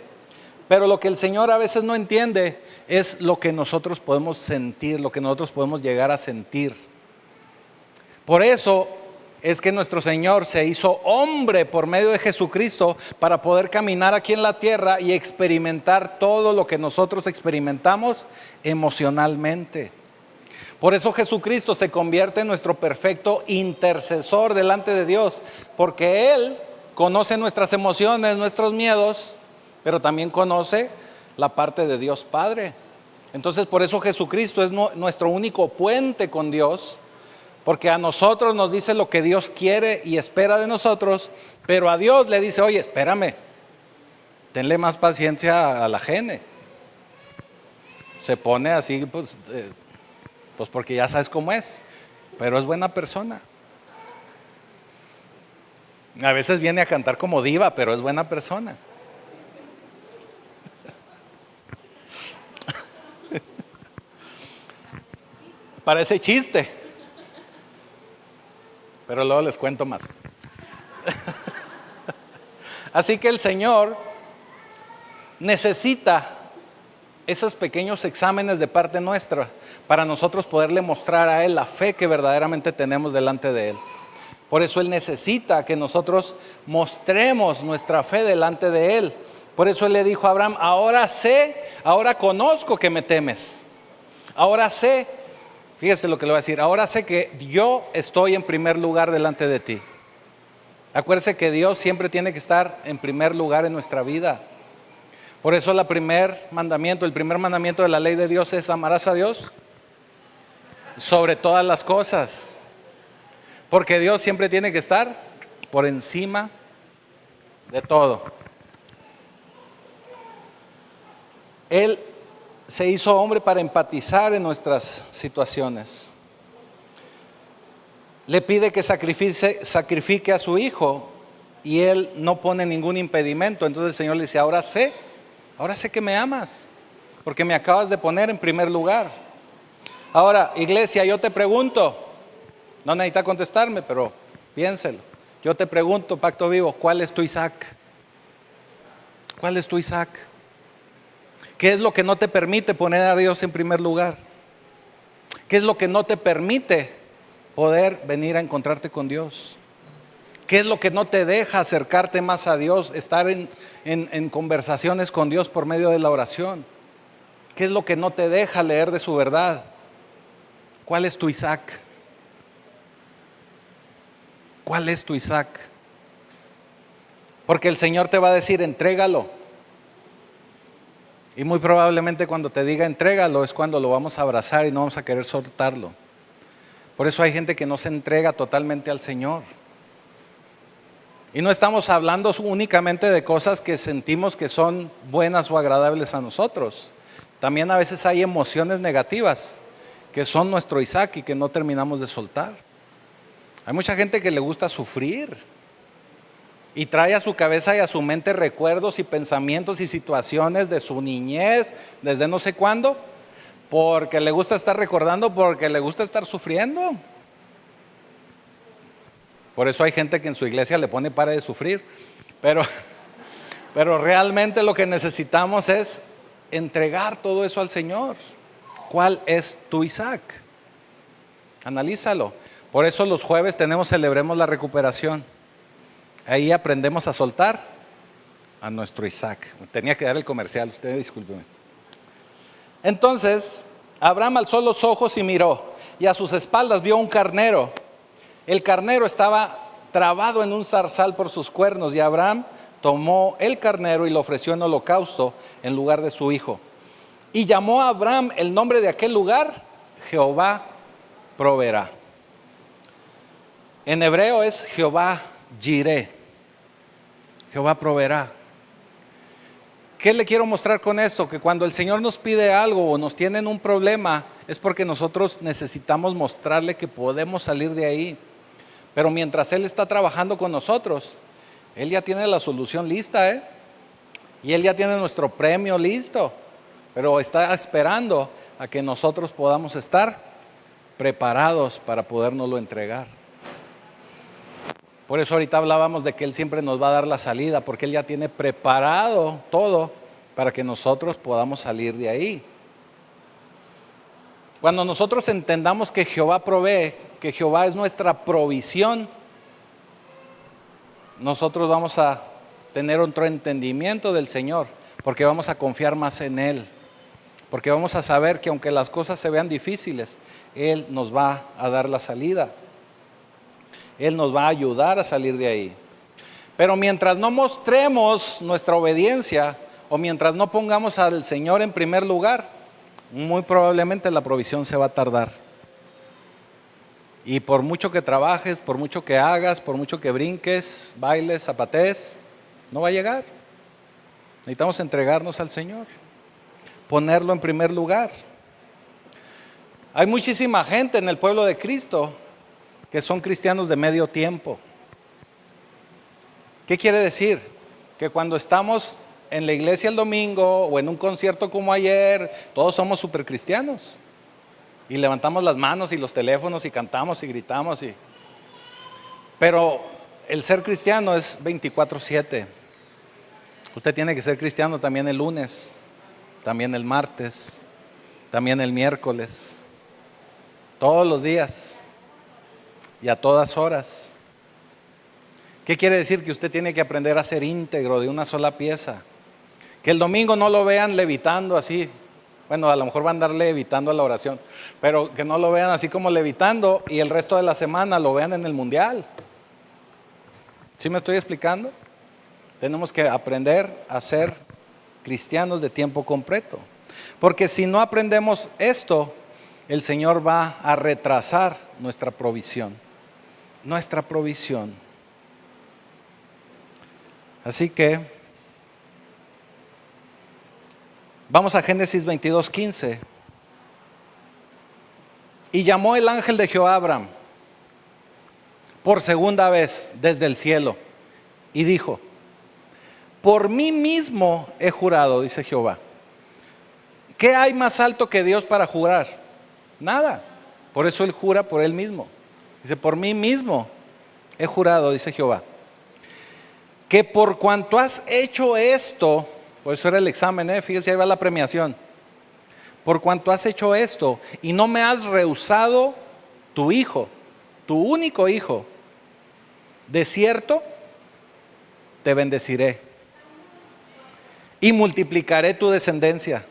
Pero lo que el Señor a veces no entiende es lo que nosotros podemos sentir, lo que nosotros podemos llegar a sentir. Por eso es que nuestro Señor se hizo hombre por medio de Jesucristo para poder caminar aquí en la tierra y experimentar todo lo que nosotros experimentamos emocionalmente. Por eso Jesucristo se convierte en nuestro perfecto intercesor delante de Dios, porque Él conoce nuestras emociones, nuestros miedos, pero también conoce la parte de Dios Padre. Entonces por eso Jesucristo es nuestro único puente con Dios, porque a nosotros nos dice lo que Dios quiere y espera de nosotros, pero a Dios le dice: oye, espérame, tenle más paciencia a la gene. Se pone así, pues porque ya sabes cómo es, pero es buena persona. A veces viene a cantar como diva, pero es buena persona. Parece chiste, pero luego les cuento más. Así que el Señor necesita esos pequeños exámenes de parte nuestra para nosotros poderle mostrar a Él la fe que verdaderamente tenemos delante de Él. Por eso Él necesita que nosotros mostremos nuestra fe delante de Él. Por eso Él le dijo a Abraham: ahora conozco que me temes. Ahora sé, fíjese lo que le voy a decir, ahora sé que yo estoy en primer lugar delante de ti. Acuérdese que Dios siempre tiene que estar en primer lugar en nuestra vida. Por eso el primer mandamiento de la ley de Dios es: amarás a Dios sobre todas las cosas. Porque Dios siempre tiene que estar por encima de todo. Él se hizo hombre para empatizar en nuestras situaciones. Le pide que sacrifique a su hijo y Él no pone ningún impedimento. Entonces el Señor le dice: ahora sé que me amas, porque me acabas de poner en primer lugar. Ahora, iglesia, yo te pregunto, no necesita contestarme, pero piénselo. Yo te pregunto, Pacto Vivo, ¿cuál es tu Isaac? ¿Cuál es tu Isaac? ¿Qué es lo que no te permite poner a Dios en primer lugar? ¿Qué es lo que no te permite poder venir a encontrarte con Dios? ¿Qué es lo que no te deja acercarte más a Dios, estar en conversaciones con Dios por medio de la oración? ¿Qué es lo que no te deja leer de su verdad? ¿Cuál es tu Isaac? ¿Cuál es tu Isaac? Porque el Señor te va a decir: entrégalo. Y muy probablemente cuando te diga entrégalo es cuando lo vamos a abrazar y no vamos a querer soltarlo. Por eso hay gente que no se entrega totalmente al Señor. Y no estamos hablando únicamente de cosas que sentimos que son buenas o agradables a nosotros. también a veces hay emociones negativas que son nuestro Isaac y que no terminamos de soltar. Hay mucha gente que le gusta sufrir y trae a su cabeza y a su mente recuerdos y pensamientos y situaciones de su niñez, desde no sé cuándo, porque le gusta estar recordando, porque le gusta estar sufriendo. Por eso hay gente que en su iglesia le pone pare de sufrir, pero realmente lo que necesitamos es entregar todo eso al Señor. ¿Cuál es tu Isaac? Analízalo. Por eso los jueves celebremos la recuperación. Ahí aprendemos a soltar a nuestro Isaac. Tenía que dar el comercial, usted discúlpeme. Entonces, Abraham alzó los ojos y miró, y a sus espaldas vio un carnero. El carnero estaba trabado en un zarzal por sus cuernos, y Abraham tomó el carnero y lo ofreció en holocausto en lugar de su hijo. Y llamó a Abraham el nombre de aquel lugar, Jehová proveerá. En hebreo es Jehová Jireh. Jehová proveerá. ¿Qué le quiero mostrar con esto? Que cuando el Señor nos pide algo o nos tiene en un problema, es porque nosotros necesitamos mostrarle que podemos salir de ahí. Pero mientras Él está trabajando con nosotros, Él ya tiene la solución lista, y Él ya tiene nuestro premio listo. Pero está esperando a que nosotros podamos estar preparados para podérnoslo entregar. Por eso ahorita hablábamos de que Él siempre nos va a dar la salida, porque Él ya tiene preparado todo para que nosotros podamos salir de ahí. Cuando nosotros entendamos que Jehová provee, que Jehová es nuestra provisión, nosotros vamos a tener otro entendimiento del Señor, porque vamos a confiar más en Él. Porque vamos a saber que aunque las cosas se vean difíciles, Él nos va a dar la salida. Él nos va a ayudar a salir de ahí. Pero mientras no mostremos nuestra obediencia, o mientras no pongamos al Señor en primer lugar, muy probablemente la provisión se va a tardar. Y por mucho que trabajes, por mucho que hagas, por mucho que brinques, bailes, zapatees, no va a llegar. Necesitamos entregarnos al Señor, ponerlo en primer lugar. Hay muchísima gente en el pueblo de Cristo que son cristianos de medio tiempo. ¿Qué quiere decir? Que cuando estamos en la iglesia el domingo o en un concierto como ayer, todos somos super cristianos y levantamos las manos y los teléfonos y cantamos y gritamos pero el ser cristiano es 24/7. Usted tiene que ser cristiano también el lunes, también el martes, también el miércoles, todos los días y a todas horas. ¿Qué quiere decir? Que usted tiene que aprender a ser íntegro de una sola pieza. Que el domingo no lo vean levitando así. Bueno, a lo mejor va a andar levitando a la oración, pero que no lo vean así como levitando y el resto de la semana lo vean en el mundial. ¿Sí me estoy explicando? Tenemos que aprender a ser cristianos de tiempo completo. Porque si no aprendemos esto, el Señor va a retrasar nuestra provisión. Nuestra provisión. Así que vamos a Génesis 22:15. Y llamó el ángel de Jehová a Abraham por segunda vez desde el cielo y dijo: por mí mismo he jurado, dice Jehová. ¿Qué hay más alto que Dios para jurar? Nada. Por eso Él jura por Él mismo. Dice: por mí mismo he jurado, dice Jehová, que por cuanto has hecho esto, por eso era el examen, fíjese, ahí va la premiación. Por cuanto has hecho esto y no me has rehusado tu hijo, tu único hijo, de cierto te bendeciré y multiplicaré tu descendencia,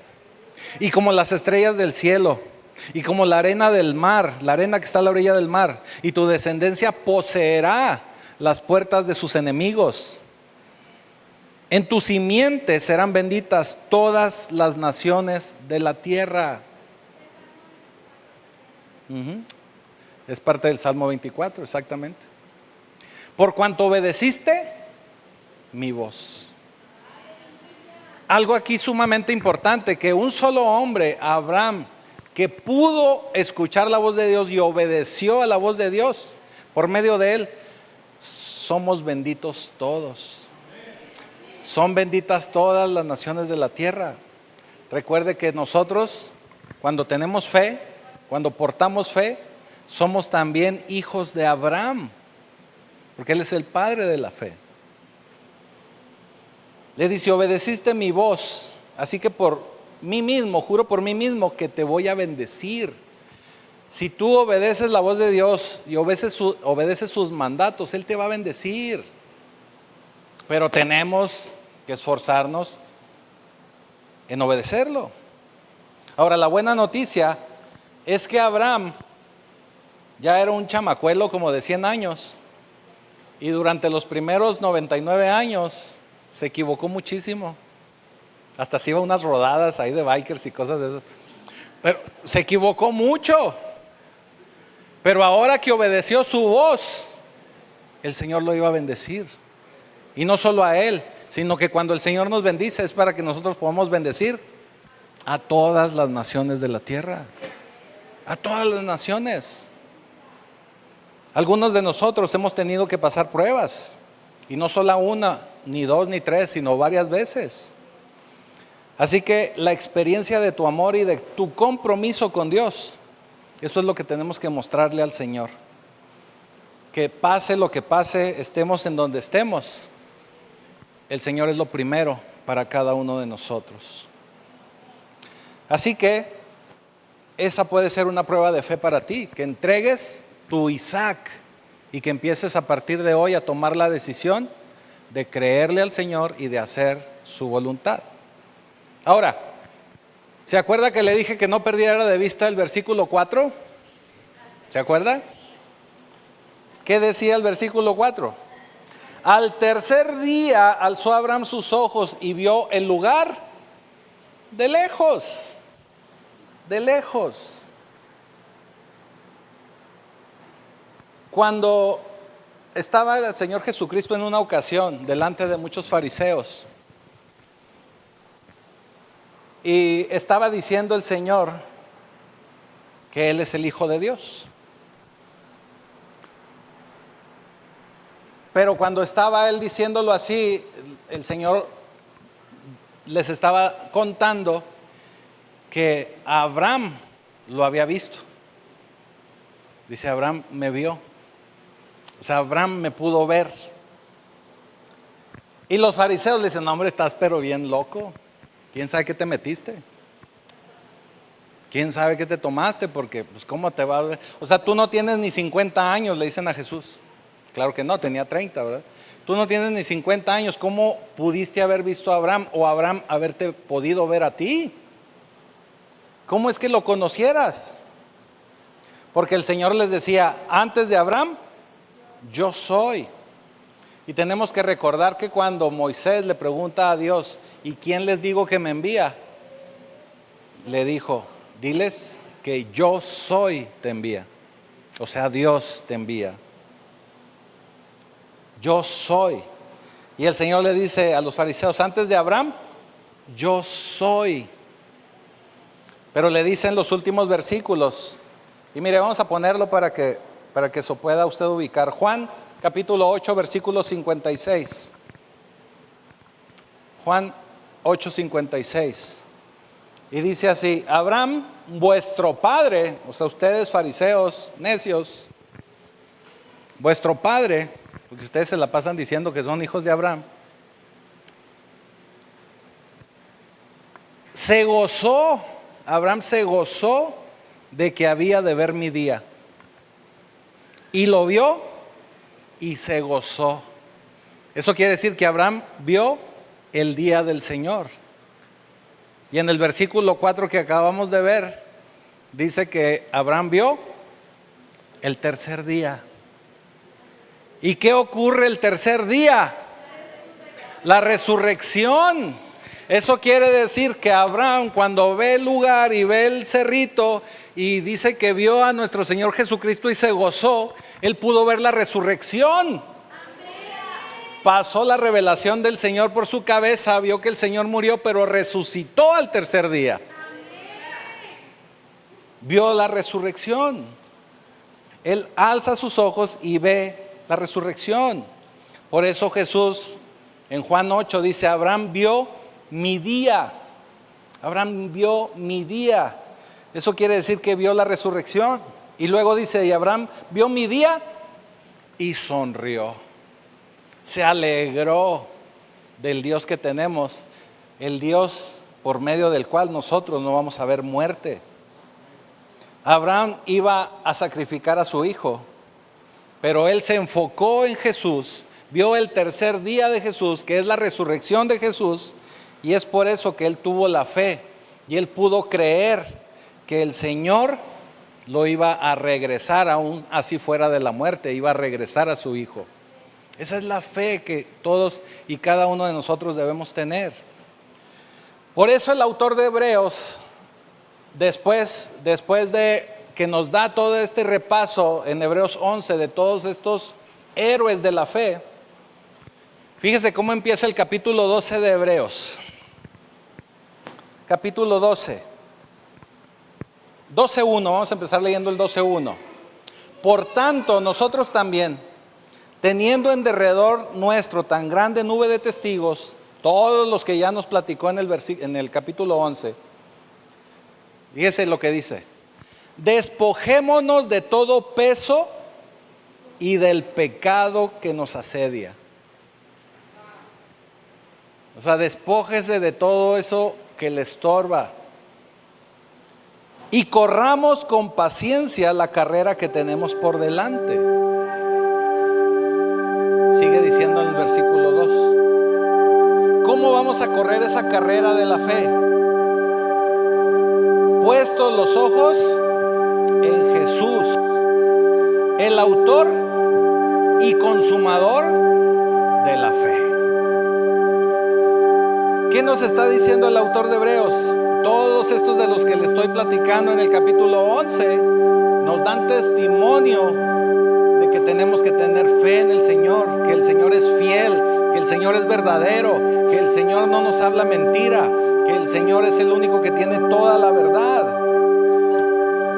y como las estrellas del cielo, y como la arena del mar, la arena que está a la orilla del mar, y tu descendencia poseerá las puertas de sus enemigos. En tu simiente serán benditas todas las naciones de la tierra. Es parte del Salmo 24, exactamente. Por cuanto obedeciste mi voz. algo aquí sumamente importante, que un solo hombre, Abraham, que pudo escuchar la voz de Dios y obedeció a la voz de Dios por medio de él, somos benditos todos. Son benditas todas las naciones de la tierra. Recuerde que nosotros, cuando tenemos fe, cuando portamos fe, somos también hijos de Abraham, porque él es el padre de la fe. Le dice: obedeciste mi voz, así que por mí mismo, juro por mí mismo que te voy a bendecir. Si tú obedeces la voz de Dios y obedeces sus mandatos, Él te va a bendecir. Pero tenemos que esforzarnos en obedecerlo. Ahora, la buena noticia es que Abraham ya era un chamacuelo como de 100 años. Y durante los primeros 99 años se equivocó muchísimo. Hasta se iba a unas rodadas ahí de bikers y cosas de eso. Pero se equivocó mucho. Pero ahora que obedeció su voz, el Señor lo iba a bendecir. Y no solo a él, sino que cuando el Señor nos bendice es para que nosotros podamos bendecir a todas las naciones de la tierra. A todas las naciones. Algunos de nosotros hemos tenido que pasar pruebas. Y no solo una, ni dos, ni tres, sino varias veces. Así que la experiencia de tu amor y de tu compromiso con Dios, eso es lo que tenemos que mostrarle al Señor. Que pase lo que pase, estemos en donde estemos, el Señor es lo primero para cada uno de nosotros. Así que esa puede ser una prueba de fe para ti, que entregues tu Isaac y que empieces a partir de hoy a tomar la decisión de creerle al Señor y de hacer su voluntad. Ahora, ¿se acuerda que le dije que no perdiera de vista el versículo 4? ¿Se acuerda? ¿Qué decía el versículo 4? Al tercer día alzó Abraham sus ojos y vio el lugar de lejos, de lejos. Cuando estaba el Señor Jesucristo en una ocasión delante de muchos fariseos, y estaba diciendo el Señor que Él es el Hijo de Dios. Pero cuando estaba Él diciéndolo así, el Señor les estaba contando que Abraham lo había visto. Dice: Abraham me vio. O sea, Abraham me pudo ver. Y los fariseos le dicen: no, hombre, estás pero bien loco. ¿Quién sabe qué te metiste? ¿Quién sabe qué te tomaste? Porque, pues, ¿cómo te va a ver? O sea, tú no tienes ni 50 años, le dicen a Jesús. Claro que no, tenía 30, ¿verdad? Tú no tienes ni 50 años, ¿cómo pudiste haber visto a Abraham o Abraham haberte podido ver a ti? ¿Cómo es que lo conocieras? Porque el Señor les decía: antes de Abraham, yo soy. Y tenemos que recordar que cuando Moisés le pregunta a Dios: ¿y quién les digo que me envía? Le dijo: diles que yo soy te envía. O sea, Dios te envía. Yo soy. Y el Señor le dice a los fariseos: antes de Abraham, yo soy. Pero le dice en los últimos versículos, y mire, vamos a ponerlo para que eso pueda usted ubicar. Juan capítulo 8, versículo 56. Juan 8:56. Y dice así: Abraham, vuestro padre, o sea, ustedes fariseos necios, vuestro padre, porque ustedes se la pasan diciendo que son hijos de Abraham, se gozó, Abraham se gozó de que había de ver mi día. Y lo vio y se gozó. Eso quiere decir que Abraham vio el día del Señor. Y en el versículo 4 que acabamos de ver, dice que Abraham vio el tercer día. ¿Y qué ocurre el tercer día? La resurrección. Eso quiere decir que Abraham, cuando ve el lugar y ve el cerrito y dice que vio a nuestro Señor Jesucristo y se gozó, él pudo ver la resurrección. pasó la revelación del Señor por su cabeza, vio que el Señor murió, pero resucitó al tercer día. Vio la resurrección. Él alza sus ojos y ve la resurrección. Por eso Jesús en Juan 8 dice: Abraham vio mi día. Abraham vio mi día. Eso quiere decir que vio la resurrección. Y luego dice: y Abraham vio mi día y sonrió. Se alegró del Dios que tenemos, el Dios por medio del cual nosotros no vamos a ver muerte. Abraham iba a sacrificar a su hijo, pero él se enfocó en Jesús, vio el tercer día de Jesús, que es la resurrección de Jesús, y es por eso que él tuvo la fe y él pudo creer que el Señor lo iba a regresar, aún así fuera de la muerte, iba a regresar a su hijo. Esa es la fe que todos y cada uno de nosotros debemos tener. Por eso el autor de Hebreos, después de que nos da todo este repaso en Hebreos 11 de todos estos héroes de la fe, fíjese cómo empieza el capítulo 12 de Hebreos. Capítulo 12, 12:1, vamos a empezar leyendo el 12:1. Por tanto, nosotros también, teniendo en derredor nuestro tan grande nube de testigos, todos los que ya nos platicó en el capítulo 11, fíjese lo que dice: despojémonos de todo peso y del pecado que nos asedia. O sea, despójese de todo eso que le estorba y corramos con paciencia la carrera que tenemos por delante. Sigue diciendo en el versículo 2: ¿cómo vamos a correr esa carrera de la fe? Puestos los ojos en Jesús, el autor y consumador de la fe. ¿Qué nos está diciendo el autor de Hebreos? Todos estos de los que le estoy platicando en el capítulo 11 nos dan testimonio de que tenemos que tener fe en el Señor, que el Señor es fiel, que el Señor es verdadero, que el Señor no nos habla mentira, que el Señor es el único que tiene toda la verdad.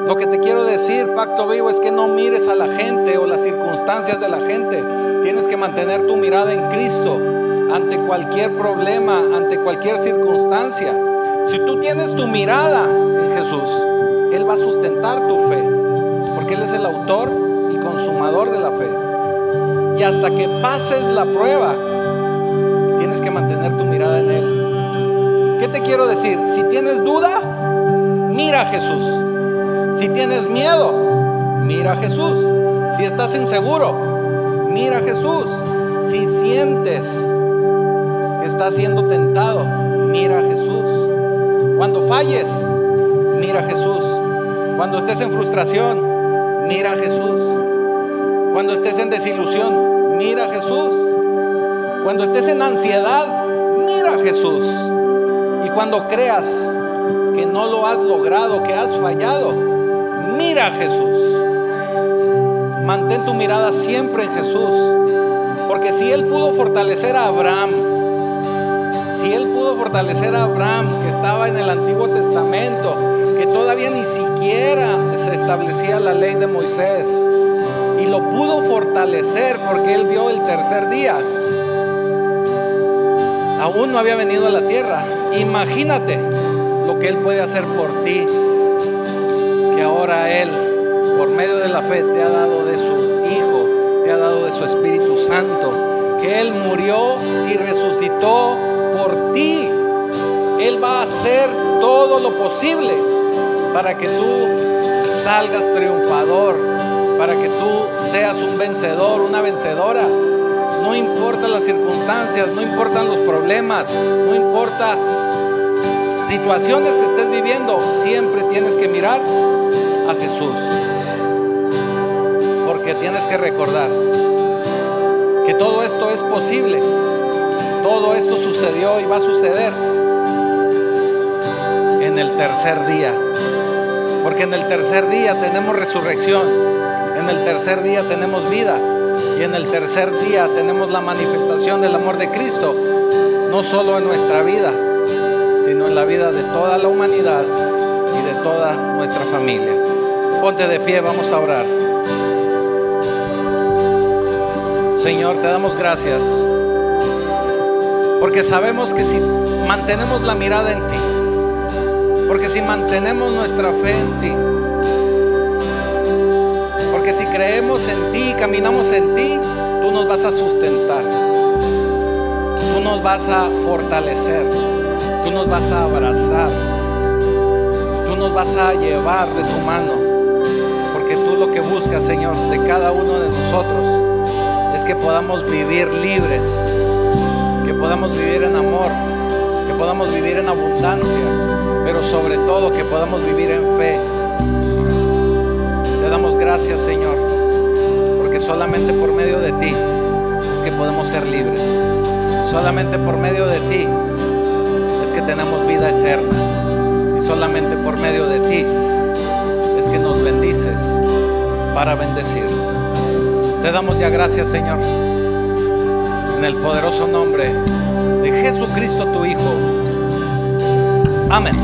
Lo que te quiero decir, Pacto Vivo, es que no mires a la gente o las circunstancias de la gente. Tienes que mantener tu mirada en Cristo ante cualquier problema, ante cualquier circunstancia. Si tú tienes tu mirada en Jesús, Él va a sustentar tu fe, porque Él es el autor y consumador de la fe. Y hasta que pases la prueba, tienes que mantener tu mirada en Él. ¿Qué te quiero decir? Si tienes duda, mira a Jesús. Si tienes miedo, mira a Jesús. Si estás inseguro, mira a Jesús. Si sientes que estás siendo tentado, mira a Jesús. Cuando falles, mira a Jesús. Cuando estés en frustración, mira a Jesús. Cuando estés en desilusión, mira a Jesús. Cuando estés en ansiedad, mira a Jesús. Y cuando creas que no lo has logrado, que has fallado, mira a Jesús. Mantén tu mirada siempre en Jesús. Porque si Él pudo fortalecer a Abraham, que estaba en el Antiguo Testamento, que todavía ni siquiera se establecía la ley de Moisés, y lo pudo fortalecer porque Él vio el tercer día, aún no había venido a la tierra. Imagínate lo que Él puede hacer por ti, que ahora Él, por medio de la fe, te ha dado de su Hijo, te ha dado de su Espíritu Santo, que Él murió y resucitó por ti. Él va a hacer todo lo posible para que tú salgas triunfador, para que tú seas un vencedor, una vencedora. No importa las circunstancias, no importan los problemas, no importa situaciones que estés viviendo, siempre tienes que mirar a Jesús. Porque tienes que recordar que todo esto es posible. Todo esto sucedió y va a suceder en el tercer día. Porque en el tercer día tenemos resurrección. En el tercer día tenemos vida. Y en el tercer día tenemos la manifestación del amor de Cristo, no solo en nuestra vida, sino en la vida de toda la humanidad y de toda nuestra familia. Ponte de pie, vamos a orar. Señor, te damos gracias, porque sabemos que si mantenemos la mirada en ti, porque si mantenemos nuestra fe en ti, porque si creemos en ti y caminamos en ti, tú nos vas a sustentar, tú nos vas a fortalecer, tú nos vas a abrazar, tú nos vas a llevar de tu mano, porque tú lo que buscas, Señor, de cada uno de nosotros es que podamos vivir libres, que podamos vivir en amor, que podamos vivir en abundancia, pero sobre todo que podamos vivir en fe. Te damos gracias, Señor, porque solamente por medio de ti es que podemos ser libres. Solamente por medio de ti es que tenemos vida eterna. Y solamente por medio de ti es que nos bendices para bendecir. Te damos ya gracias, Señor, en el poderoso nombre de Jesucristo, tu Hijo. Amén.